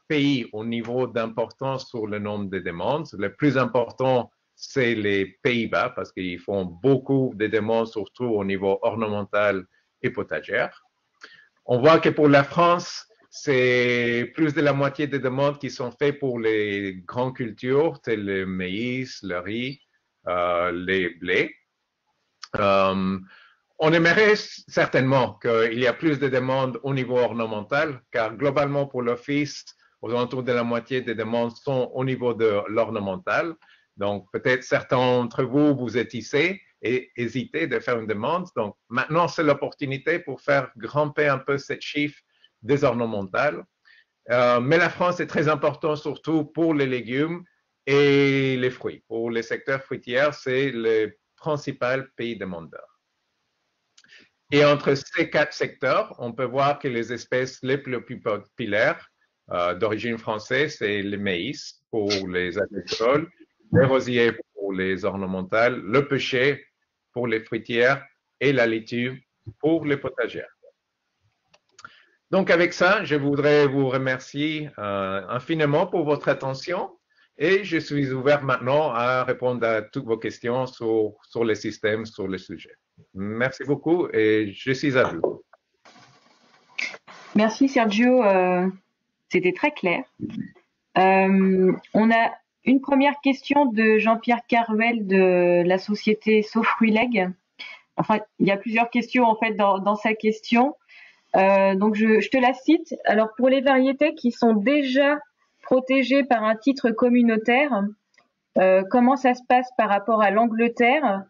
pays au niveau d'importance sur le nombre de demandes. Le plus important, c'est les Pays-Bas parce qu'ils font beaucoup de demandes, surtout au niveau ornemental et potagère. On voit que pour la France, c'est plus de la moitié des demandes qui sont faites pour les grandes cultures, telles le maïs, le riz, les blés. On aimerait certainement qu'il y ait plus de demandes au niveau ornemental, car globalement pour l'Office, aux alentours de la moitié des demandes sont au niveau de l'ornemental. Donc peut-être certains d'entre vous, vous êtes ici et hésitez de faire une demande. Donc maintenant, c'est l'opportunité pour faire grimper un peu cette chiffre des ornementales. Mais la France est très importante surtout pour les légumes et les fruits. Pour les secteurs fruitiers, c'est le principal pays demandeur. Et entre ces 4 secteurs, on peut voir que les espèces les plus populaires d'origine française, c'est le maïs pour les agricoles, les rosiers pour les ornementales, le pêcher pour les fruitières et la laitue pour les potagères. Donc, avec ça, je voudrais vous remercier infiniment pour votre attention et je suis ouvert maintenant à répondre à toutes vos questions sur les systèmes, sur le sujet. Merci beaucoup et je suis à vous. Merci Sergio, c'était très clair. On a une première question de Jean-Pierre Caruel de la société Sofruileg. Enfin, il y a plusieurs questions en fait dans sa question. Donc je te la cite. Alors pour les variétés qui sont déjà protégées par un titre communautaire, comment ça se passe par rapport à l'Angleterre?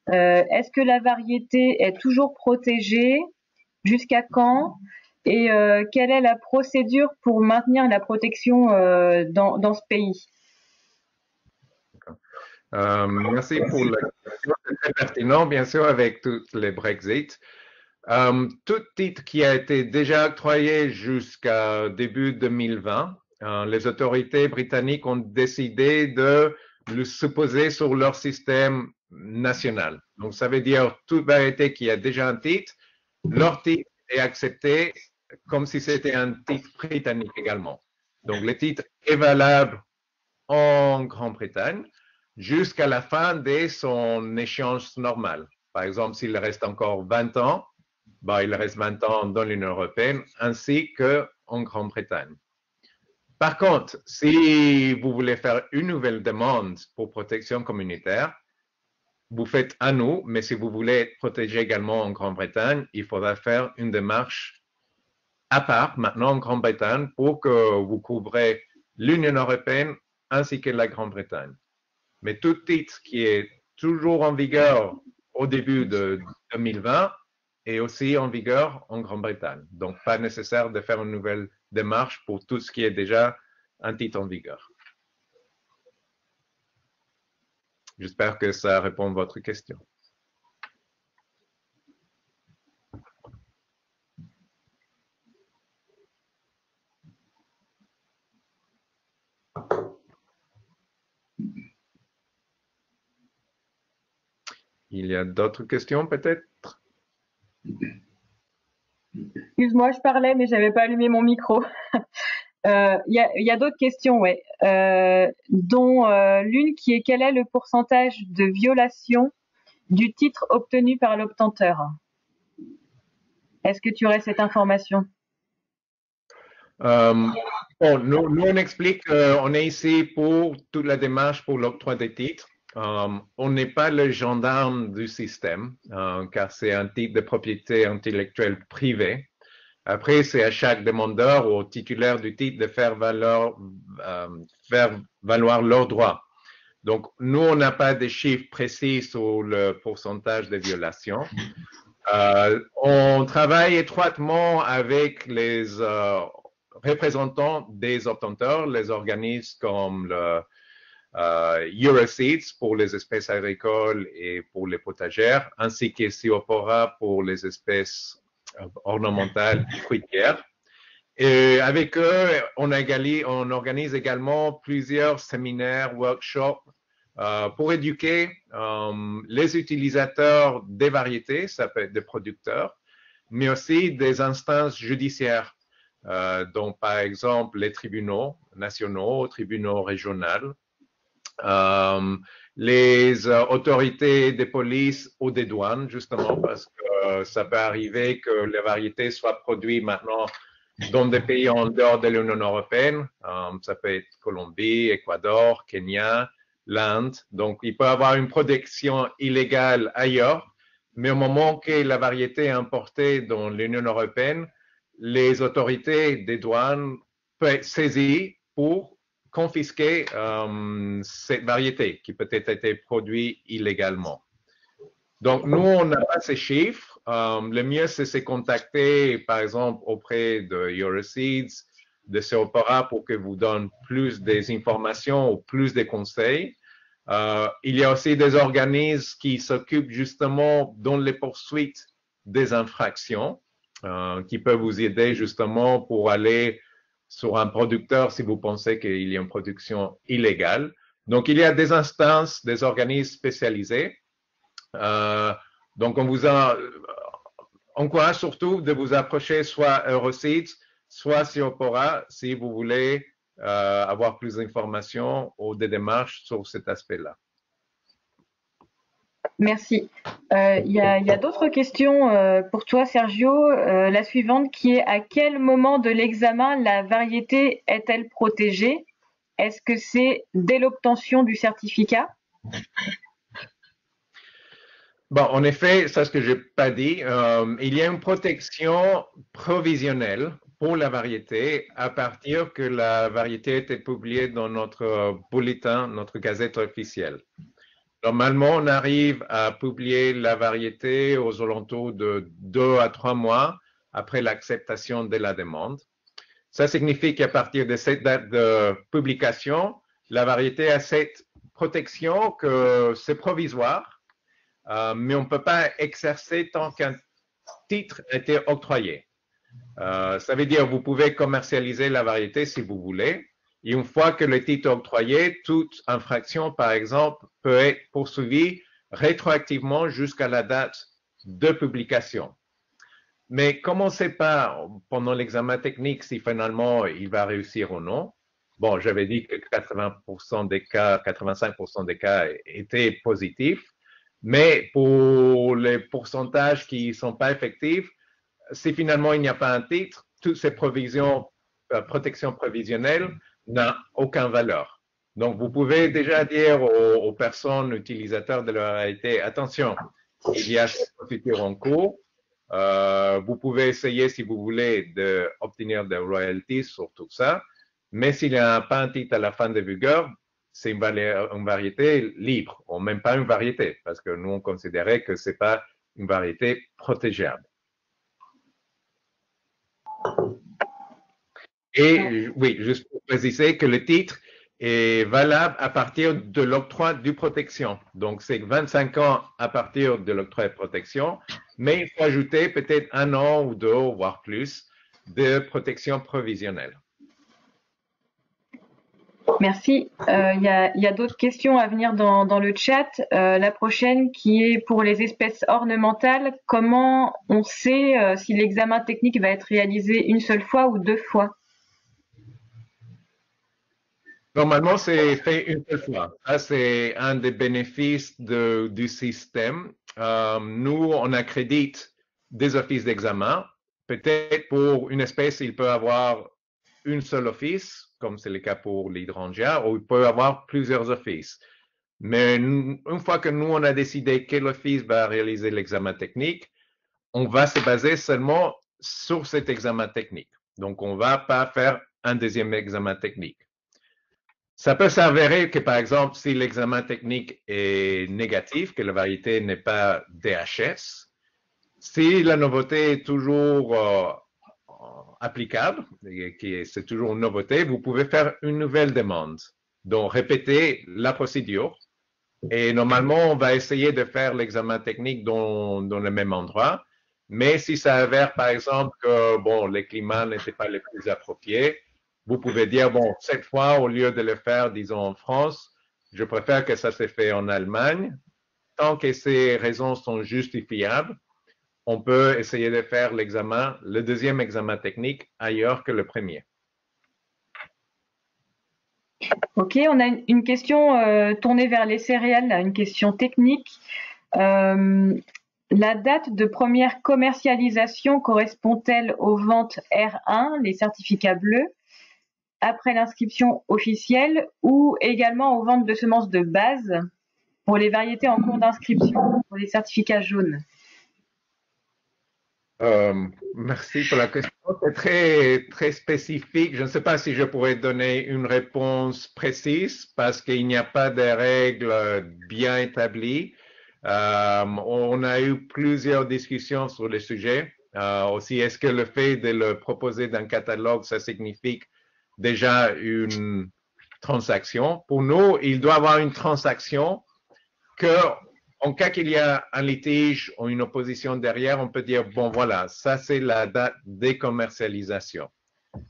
Est-ce que la variété est toujours protégée? Jusqu'à quand? Et quelle est la procédure pour maintenir la protection dans ce pays? Merci pour la question, c'est très pertinent, bien sûr, avec tous les Brexit. Tout titre qui a été déjà octroyé jusqu'à début 2020, les autorités britanniques ont décidé de le supposer sur leur système national. Donc, ça veut dire toute variété qui a déjà un titre, leur titre est accepté comme si c'était un titre britannique également. Donc, le titre est valable en Grande-Bretagne jusqu'à la fin de son échéance normale. Par exemple, s'il reste encore 20 ans, il reste 20 ans dans l'Union européenne ainsi qu'en Grande-Bretagne. Par contre, si vous voulez faire une nouvelle demande pour protection communautaire, vous faites à nous, mais si vous voulez être protégé également en Grande-Bretagne, il faudra faire une démarche à part maintenant en Grande-Bretagne pour que vous couvrez l'Union européenne ainsi que la Grande-Bretagne. Mais tout titre qui est toujours en vigueur au début de 2020 est aussi en vigueur en Grande-Bretagne. Donc, pas nécessaire de faire une nouvelle démarche pour tout ce qui est déjà un titre en vigueur. J'espère que ça répond à votre question. Il y a d'autres questions peut-être? Excuse-moi, je parlais, mais j'avais pas allumé mon micro. Il y a d'autres questions, ouais, dont l'une qui est quel est le pourcentage de violation du titre obtenu par l'obtenteur? Est-ce que tu aurais cette information? Bon, nous, on explique qu'on est ici pour toute la démarche pour l'octroi des titres. On n'est pas le gendarme du système, car c'est un titre de propriété intellectuelle privée. Après, c'est à chaque demandeur ou au titulaire du titre de faire valoir leurs droits. Donc, nous, on n'a pas de chiffres précis sur le pourcentage de violations. On travaille étroitement avec les représentants des obtenteurs, les organismes comme le Euroseeds pour les espèces agricoles et pour les potagères, ainsi que Siopora pour les espèces ornementales et fruitières. Et avec eux, on organise également plusieurs séminaires, workshops pour éduquer les utilisateurs des variétés, ça peut être des producteurs, mais aussi des instances judiciaires, dont par exemple les tribunaux nationaux, tribunaux régionaux, les autorités des polices ou des douanes, justement, parce que ça peut arriver que les variétés soient produites maintenant dans des pays en dehors de l'Union européenne. Ça peut être Colombie, Équateur, Kenya, l'Inde. Donc, il peut y avoir une production illégale ailleurs, mais au moment que la variété est importée dans l'Union européenne, les autorités des douanes peuvent être saisies pour confisquer cette variété qui peut-être été produite illégalement. Donc, nous, on n'a pas ces chiffres. Le mieux, c'est de contacter, par exemple, auprès de Euroseeds, de Siopora pour que vous donne plus des informations ou plus de conseils. Il y a aussi des organismes qui s'occupent justement dans les poursuites des infractions, qui peuvent vous aider justement pour aller sur un producteur si vous pensez qu'il y a une production illégale. Donc, il y a des instances, des organismes spécialisés. Donc, encourage surtout de vous approcher soit Euroseeds, soit Siopora si vous voulez avoir plus d'informations ou des démarches sur cet aspect-là. Merci. Il y a d'autres questions pour toi, Sergio. La suivante qui est: à quel moment de l'examen la variété est-elle protégée? Est-ce que c'est dès l'obtention du certificat? Bon, en effet, ça, ce que je n'ai pas dit, il y a une protection provisionnelle pour la variété à partir que la variété a été publiée dans notre bulletin, notre gazette officielle. Normalement, on arrive à publier la variété aux alentours de 2 à 3 mois après l'acceptation de la demande. Ça signifie qu'à partir de cette date de publication, la variété a cette protection que c'est provisoire, mais on ne peut pas exercer tant qu'un titre a été octroyé. Ça veut dire que vous pouvez commercialiser la variété si vous voulez. Et une fois que le titre est octroyé, toute infraction, par exemple, peut être poursuivie rétroactivement jusqu'à la date de publication. Mais comme on ne sait pas pendant l'examen technique si finalement il va réussir ou non, bon, j'avais dit que 80% des cas, 85% des cas étaient positifs, mais pour les pourcentages qui ne sont pas effectifs, si finalement il n'y a pas un titre, toutes ces provisions, protection provisionnelle n'a aucune valeur. Donc, vous pouvez déjà dire aux personnes utilisateurs de la variété, attention, il y a cette procédure en cours. Vous pouvez essayer, si vous voulez, d'obtenir des royalties sur tout ça. Mais s'il n'y a pas un titre à la fin de vigueur, c'est une variété libre, ou même pas une variété, parce que nous, on considérait que ce n'est pas une variété protégeable. Et oui, juste pour préciser que le titre est valable à partir de l'octroi de protection. Donc, c'est 25 ans à partir de l'octroi de protection, mais il faut ajouter peut-être 1 an ou 2, voire plus, de protection provisionnelle. Merci. Il y a d'autres questions à venir dans le chat. La prochaine qui est pour les espèces ornementales. Comment on sait si l'examen technique va être réalisé une seule fois ou 2 fois? Normalement, c'est fait une seule fois. Ça, c'est un des bénéfices du système. Nous, on accrédite des offices d'examen. Peut-être pour une espèce, il peut avoir un seul office, comme c'est le cas pour l'hydrangea, ou il peut avoir plusieurs offices. Mais une fois que nous, on a décidé quel office va réaliser l'examen technique, on va se baser seulement sur cet examen technique. Donc, on ne va pas faire un deuxième examen technique. Ça peut s'avérer que, par exemple, si l'examen technique est négatif, que la variété n'est pas DHS, si la nouveauté est toujours applicable, et c'est toujours une nouveauté, vous pouvez faire une nouvelle demande. Donc, répéter la procédure. Et normalement, on va essayer de faire l'examen technique dans le même endroit. Mais si ça avère, par exemple, que bon, les climats n'étaient pas les plus appropriés, vous pouvez dire, bon, cette fois, au lieu de le faire, disons, en France, je préfère que ça se fait en Allemagne. Tant que ces raisons sont justifiables, on peut essayer de faire l'examen, le deuxième examen technique ailleurs que le premier. Ok, on a une question tournée vers les céréales, une question technique. La date de première commercialisation correspond-elle aux ventes R1, les certificats bleus, après l'inscription officielle, ou également aux ventes de semences de base pour les variétés en cours d'inscription, pour les certificats jaunes? Merci pour la question. C'est très, très spécifique. Je ne sais pas si je pourrais donner une réponse précise parce qu'il n'y a pas de règles bien établies. On a eu plusieurs discussions sur le sujet. Aussi, est-ce que le fait de le proposer dans un catalogue, ça signifie déjà une transaction? Pour nous, il doit y avoir une transaction que, en cas qu'il y a un litige ou une opposition derrière, on peut dire, bon voilà, ça c'est la date de commercialisation.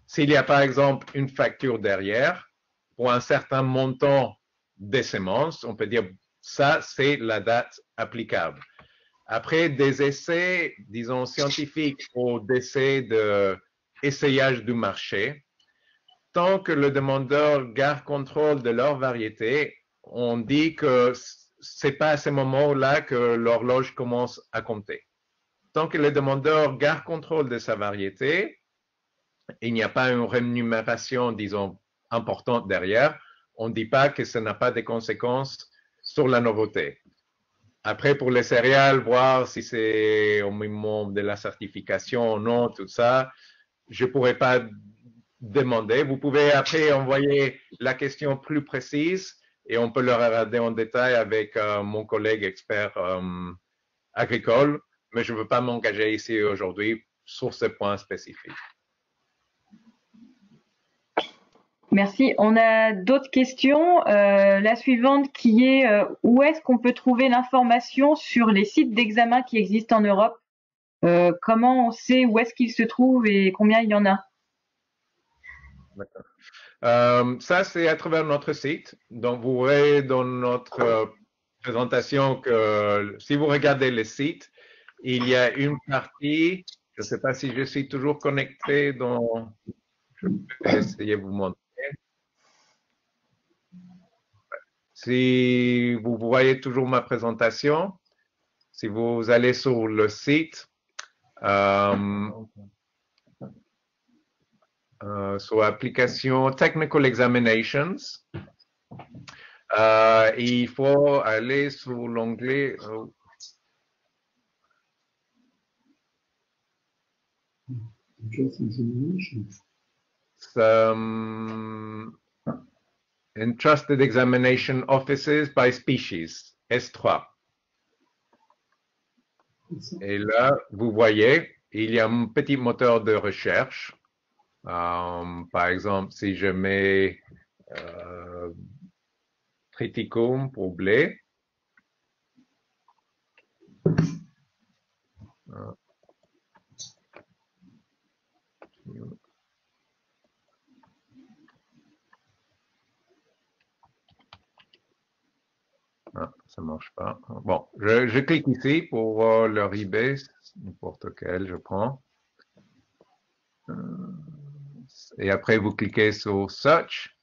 S'il y a par exemple une facture derrière, pour un certain montant de semences, on peut dire, ça c'est la date applicable. Après des essais, disons, scientifiques ou d'essais d'essayage du marché, tant que le demandeur garde contrôle de leur variété, on dit que c'est pas à ce moment-là que l'horloge commence à compter. Tant que le demandeur garde contrôle de sa variété, il n'y a pas une rémunération, disons, importante derrière, on ne dit pas que ça n'a pas de conséquences sur la nouveauté. Après, pour les céréales, voir si c'est au moment de la certification ou non, tout ça, je ne pourrais pas demander. Vous pouvez après envoyer la question plus précise et on peut le regarder en détail avec mon collègue expert agricole, mais je ne veux pas m'engager ici aujourd'hui sur ce point spécifique. Merci. On a d'autres questions. La suivante qui est où est-ce qu'on peut trouver l'information sur les sites d'examen qui existent en Europe? Comment on sait où est-ce qu'ils se trouvent et combien il y en a? D'accord. Ça, c'est à travers notre site. Donc, vous verrez dans notre présentation que si vous regardez le site, il y a une partie, je ne sais pas si je suis toujours connecté dans, je vais essayer de vous montrer. Si vous voyez toujours ma présentation, si vous allez sur le site, sur l'application Technical Examinations, il faut aller sur l'onglet Entrusted Examination Offices by Species, S3. Et là, vous voyez, il y a un petit moteur de recherche. Par exemple, si je mets Triticum pour blé, ça marche pas. Bon, je clique ici pour voir leur eBay, n'importe quel, je prends. Et après, vous cliquez sur Search.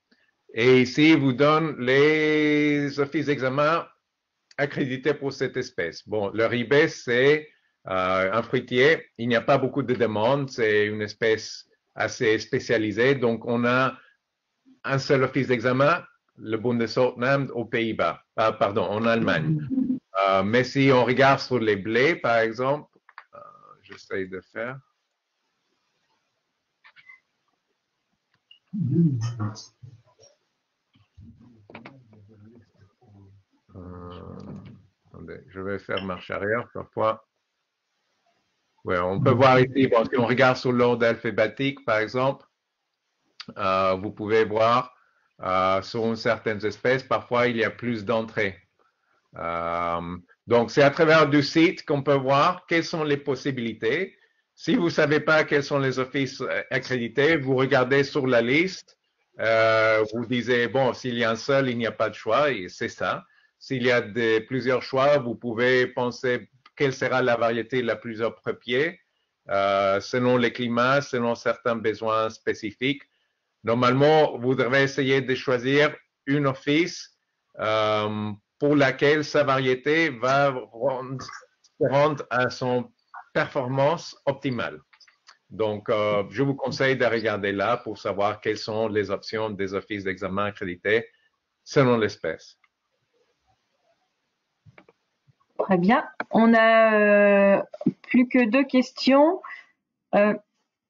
Et ici, vous donne les offices d'examen accrédités pour cette espèce. Bon, leur eBay, c'est un fruitier. Il n'y a pas beaucoup de demandes. C'est une espèce assez spécialisée. Donc, on a un seul office d'examen, le Bundesordnungsamt aux Pays-Bas, pardon, en Allemagne. Mais si on regarde sur les blés, par exemple, j'essaie de faire. Attendez, je vais faire marche arrière parfois. Ouais, on peut voir ici, bon, si on regarde sur l'ordre alphabétique, par exemple, vous pouvez voir sur une certaine espèce, parfois il y a plus d'entrées. Donc, c'est à travers du site qu'on peut voir quelles sont les possibilités. Si vous ne savez pas quels sont les offices accrédités, vous regardez sur la liste, vous disiez, bon, s'il y a un seul, il n'y a pas de choix, et c'est ça. S'il y a plusieurs choix, vous pouvez penser quelle sera la variété la plus appropriée, selon les climats, selon certains besoins spécifiques. Normalement, vous devez essayer de choisir une office pour laquelle sa variété va rendre à son performance optimale. Donc, je vous conseille de regarder là pour savoir quelles sont les options des offices d'examen accrédités selon l'espèce. Très bien. On a plus que 2 questions.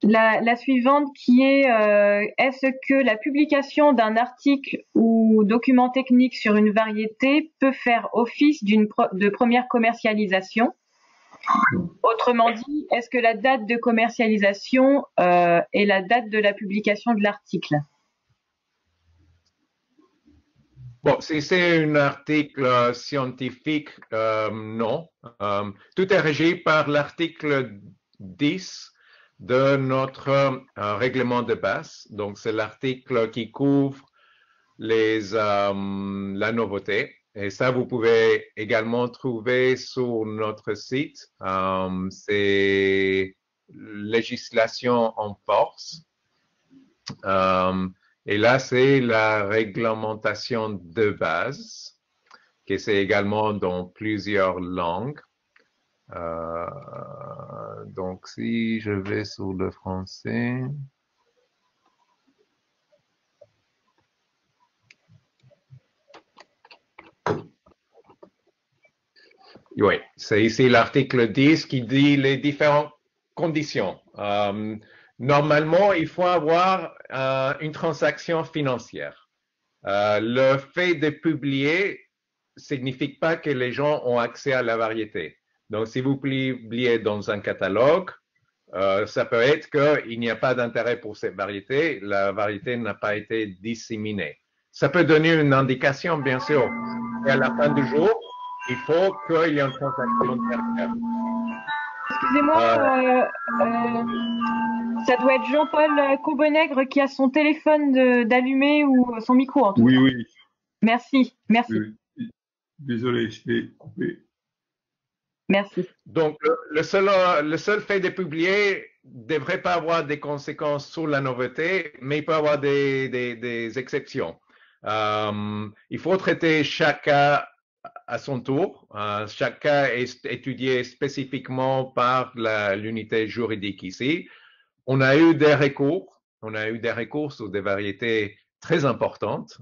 La suivante qui est est-ce que la publication d'un article ou document technique sur une variété peut faire office de première commercialisation? Autrement dit, est-ce que la date de commercialisation est la date de la publication de l'article? Bon, si c'est un article scientifique, non. Tout est régi par l'article 10 de notre règlement de base. Donc, c'est l'article qui couvre la nouveauté. Et ça, vous pouvez également trouver sur notre site. C'est législation en force. Et là, c'est la réglementation de base, qui c'est également dans plusieurs langues. Donc, si je vais sur le français. Oui, c'est ici l'article 10 qui dit les différentes conditions. Normalement, il faut avoir une transaction financière. Le fait de publier signifie pas que les gens ont accès à la variété. Donc, si vous publiez dans un catalogue, ça peut être qu'il n'y a pas d'intérêt pour cette variété, la variété n'a pas été disséminée. Ça peut donner une indication, bien sûr. Et à la fin du jour, il faut qu'il y ait une transaction derrière. Excusez-moi, ça doit être Jean-Paul Cobenègre qui a son téléphone d'allumé ou son micro en tout cas. Oui. Merci. Oui. Désolé, je l'ai coupé. Merci. Donc, le seul fait de publier ne devrait pas avoir des conséquences sur la nouveauté, mais il peut avoir des exceptions. Il faut traiter chaque cas à son tour. Chaque cas est étudié spécifiquement par l'unité juridique ici. On a eu des recours sur des variétés très importantes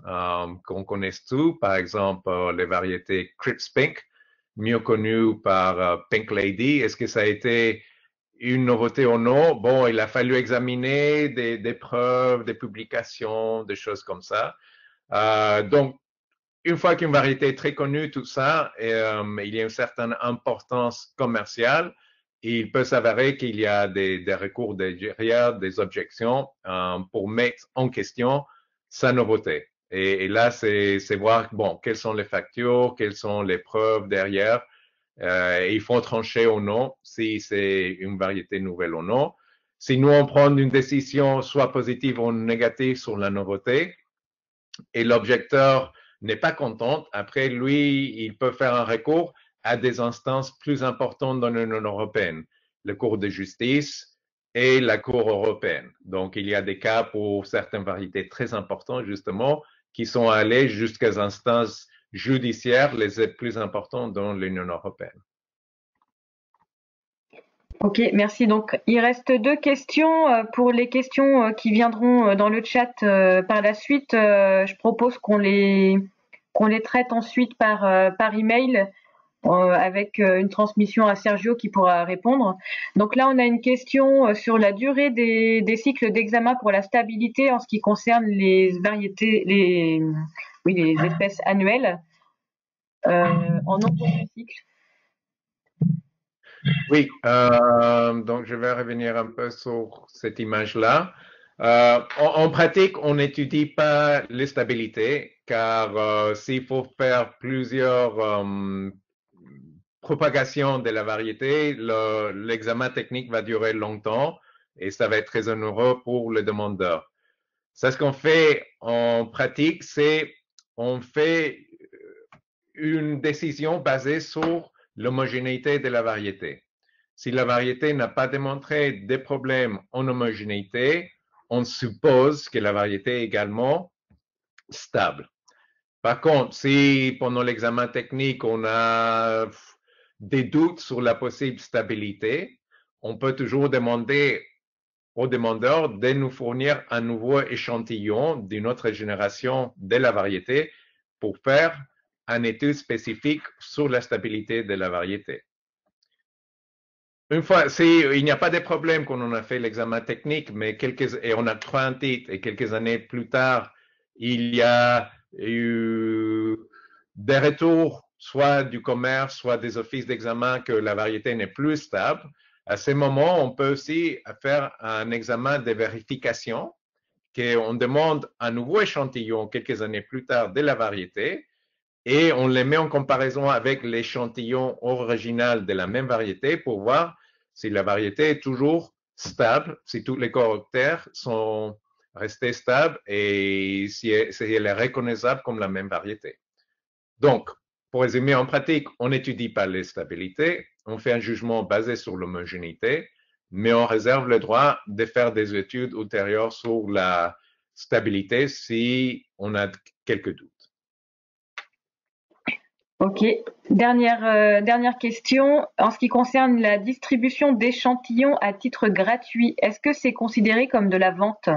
qu'on connaisse tous, par exemple les variétés Crips Pink, mieux connues par Pink Lady. Est-ce que ça a été une nouveauté ou non? Bon, il a fallu examiner des preuves, des publications, des choses comme ça. Donc, une fois qu'une variété est très connue, tout ça, il y a une certaine importance commerciale. Il peut s'avérer qu'il y a des recours derrière, des objections pour mettre en question sa nouveauté. Et là, c'est voir, bon, quelles sont les factures, quelles sont les preuves derrière. Et il faut trancher ou non si c'est une variété nouvelle ou non. Si nous, on prend une décision soit positive ou négative sur la nouveauté, et l'objecteur n'est pas content, après, lui, il peut faire un recours à des instances plus importantes dans l'Union européenne, la Cour de justice et la Cour européenne. Donc, il y a des cas pour certaines variétés très importantes, justement, qui sont allés jusqu'aux instances judiciaires les plus importantes dans l'Union européenne. Ok, merci. Donc, il reste 2 questions. Pour les questions qui viendront dans le chat par la suite, je propose qu'on les traite ensuite par email avec une transmission à Sergio qui pourra répondre. Donc là, on a une question sur la durée des cycles d'examen pour la stabilité en ce qui concerne les variétés, les espèces annuelles en nombre de cycles. Oui, donc je vais revenir un peu sur cette image-là. En pratique, on n'étudie pas les stabilités, car s'il faut faire plusieurs propagations de la variété, l'examen technique va durer longtemps et ça va être très onéreux pour le demandeur. Ça, ce qu'on fait en pratique, c'est on fait une décision basée sur l'homogénéité de la variété. Si la variété n'a pas démontré des problèmes en homogénéité, on suppose que la variété est également stable. Par contre, si pendant l'examen technique, on a des doutes sur la possible stabilité, on peut toujours demander au demandeur de nous fournir un nouveau échantillon d'une autre génération de la variété pour faire une étude spécifique sur la stabilité de la variété. Une fois, il n'y a pas de problème quand on a fait l'examen technique, mais et on a trouvé un titre et quelques années plus tard, il y a eu des retours, soit du commerce, soit des offices d'examen que la variété n'est plus stable. À ce moment, on peut aussi faire un examen de vérification, qu'on demande un nouveau échantillon quelques années plus tard de la variété, et on les met en comparaison avec l'échantillon original de la même variété pour voir si la variété est toujours stable, si tous les caractères sont restés stables et si elle est reconnaissable comme la même variété. Donc, pour résumer, en pratique, on n'étudie pas les stabilités, on fait un jugement basé sur l'homogénéité, mais on réserve le droit de faire des études ultérieures sur la stabilité si on a quelques doutes. Ok. Dernière question. En ce qui concerne la distribution d'échantillons à titre gratuit, est-ce que c'est considéré comme de la vente?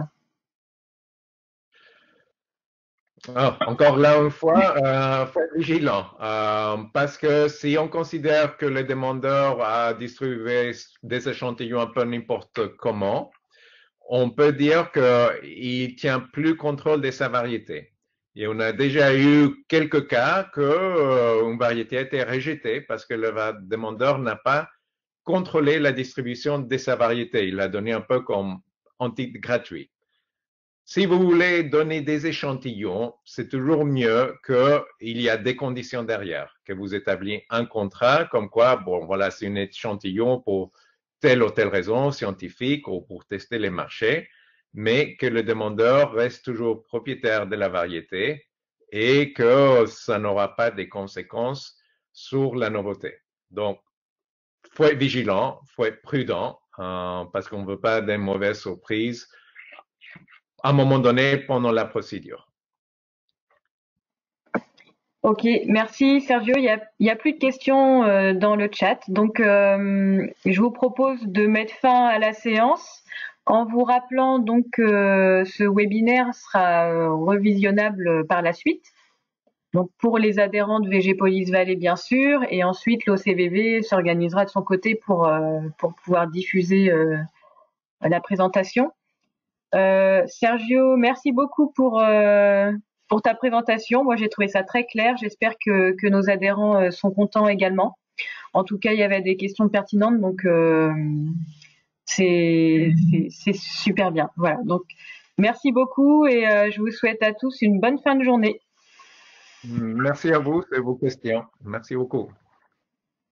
Encore là une fois, faut être vigilant parce que si on considère que le demandeur a distribué des échantillons un peu n'importe comment, on peut dire qu'il tient plus contrôle de sa variété. Et on a déjà eu quelques cas que une variété a été rejetée parce que le demandeur n'a pas contrôlé la distribution de sa variété. Il l'a donné un peu comme en titre gratuit. Si vous voulez donner des échantillons, c'est toujours mieux qu'il y a des conditions derrière, que vous établissiez un contrat comme quoi, bon, voilà, c'est un échantillon pour telle ou telle raison scientifique ou pour tester les marchés, mais que le demandeur reste toujours propriétaire de la variété et que ça n'aura pas de conséquences sur la nouveauté. Donc, faut être vigilant, faut être prudent, parce qu'on ne veut pas de mauvaises surprises à un moment donné pendant la procédure. Ok, merci Sergio. Il y a plus de questions dans le chat, donc je vous propose de mettre fin à la séance en vous rappelant donc que ce webinaire sera revisionnable par la suite. Donc pour les adhérents de VG Police Valley bien sûr, et ensuite l'OCVV s'organisera de son côté pour pouvoir diffuser la présentation. Sergio, merci beaucoup pour ta présentation. Moi, j'ai trouvé ça très clair. J'espère que nos adhérents sont contents également. En tout cas, il y avait des questions pertinentes, donc c'est super bien. Voilà. Donc, merci beaucoup et je vous souhaite à tous une bonne fin de journée. Merci à vous, c'est vos questions. Merci beaucoup.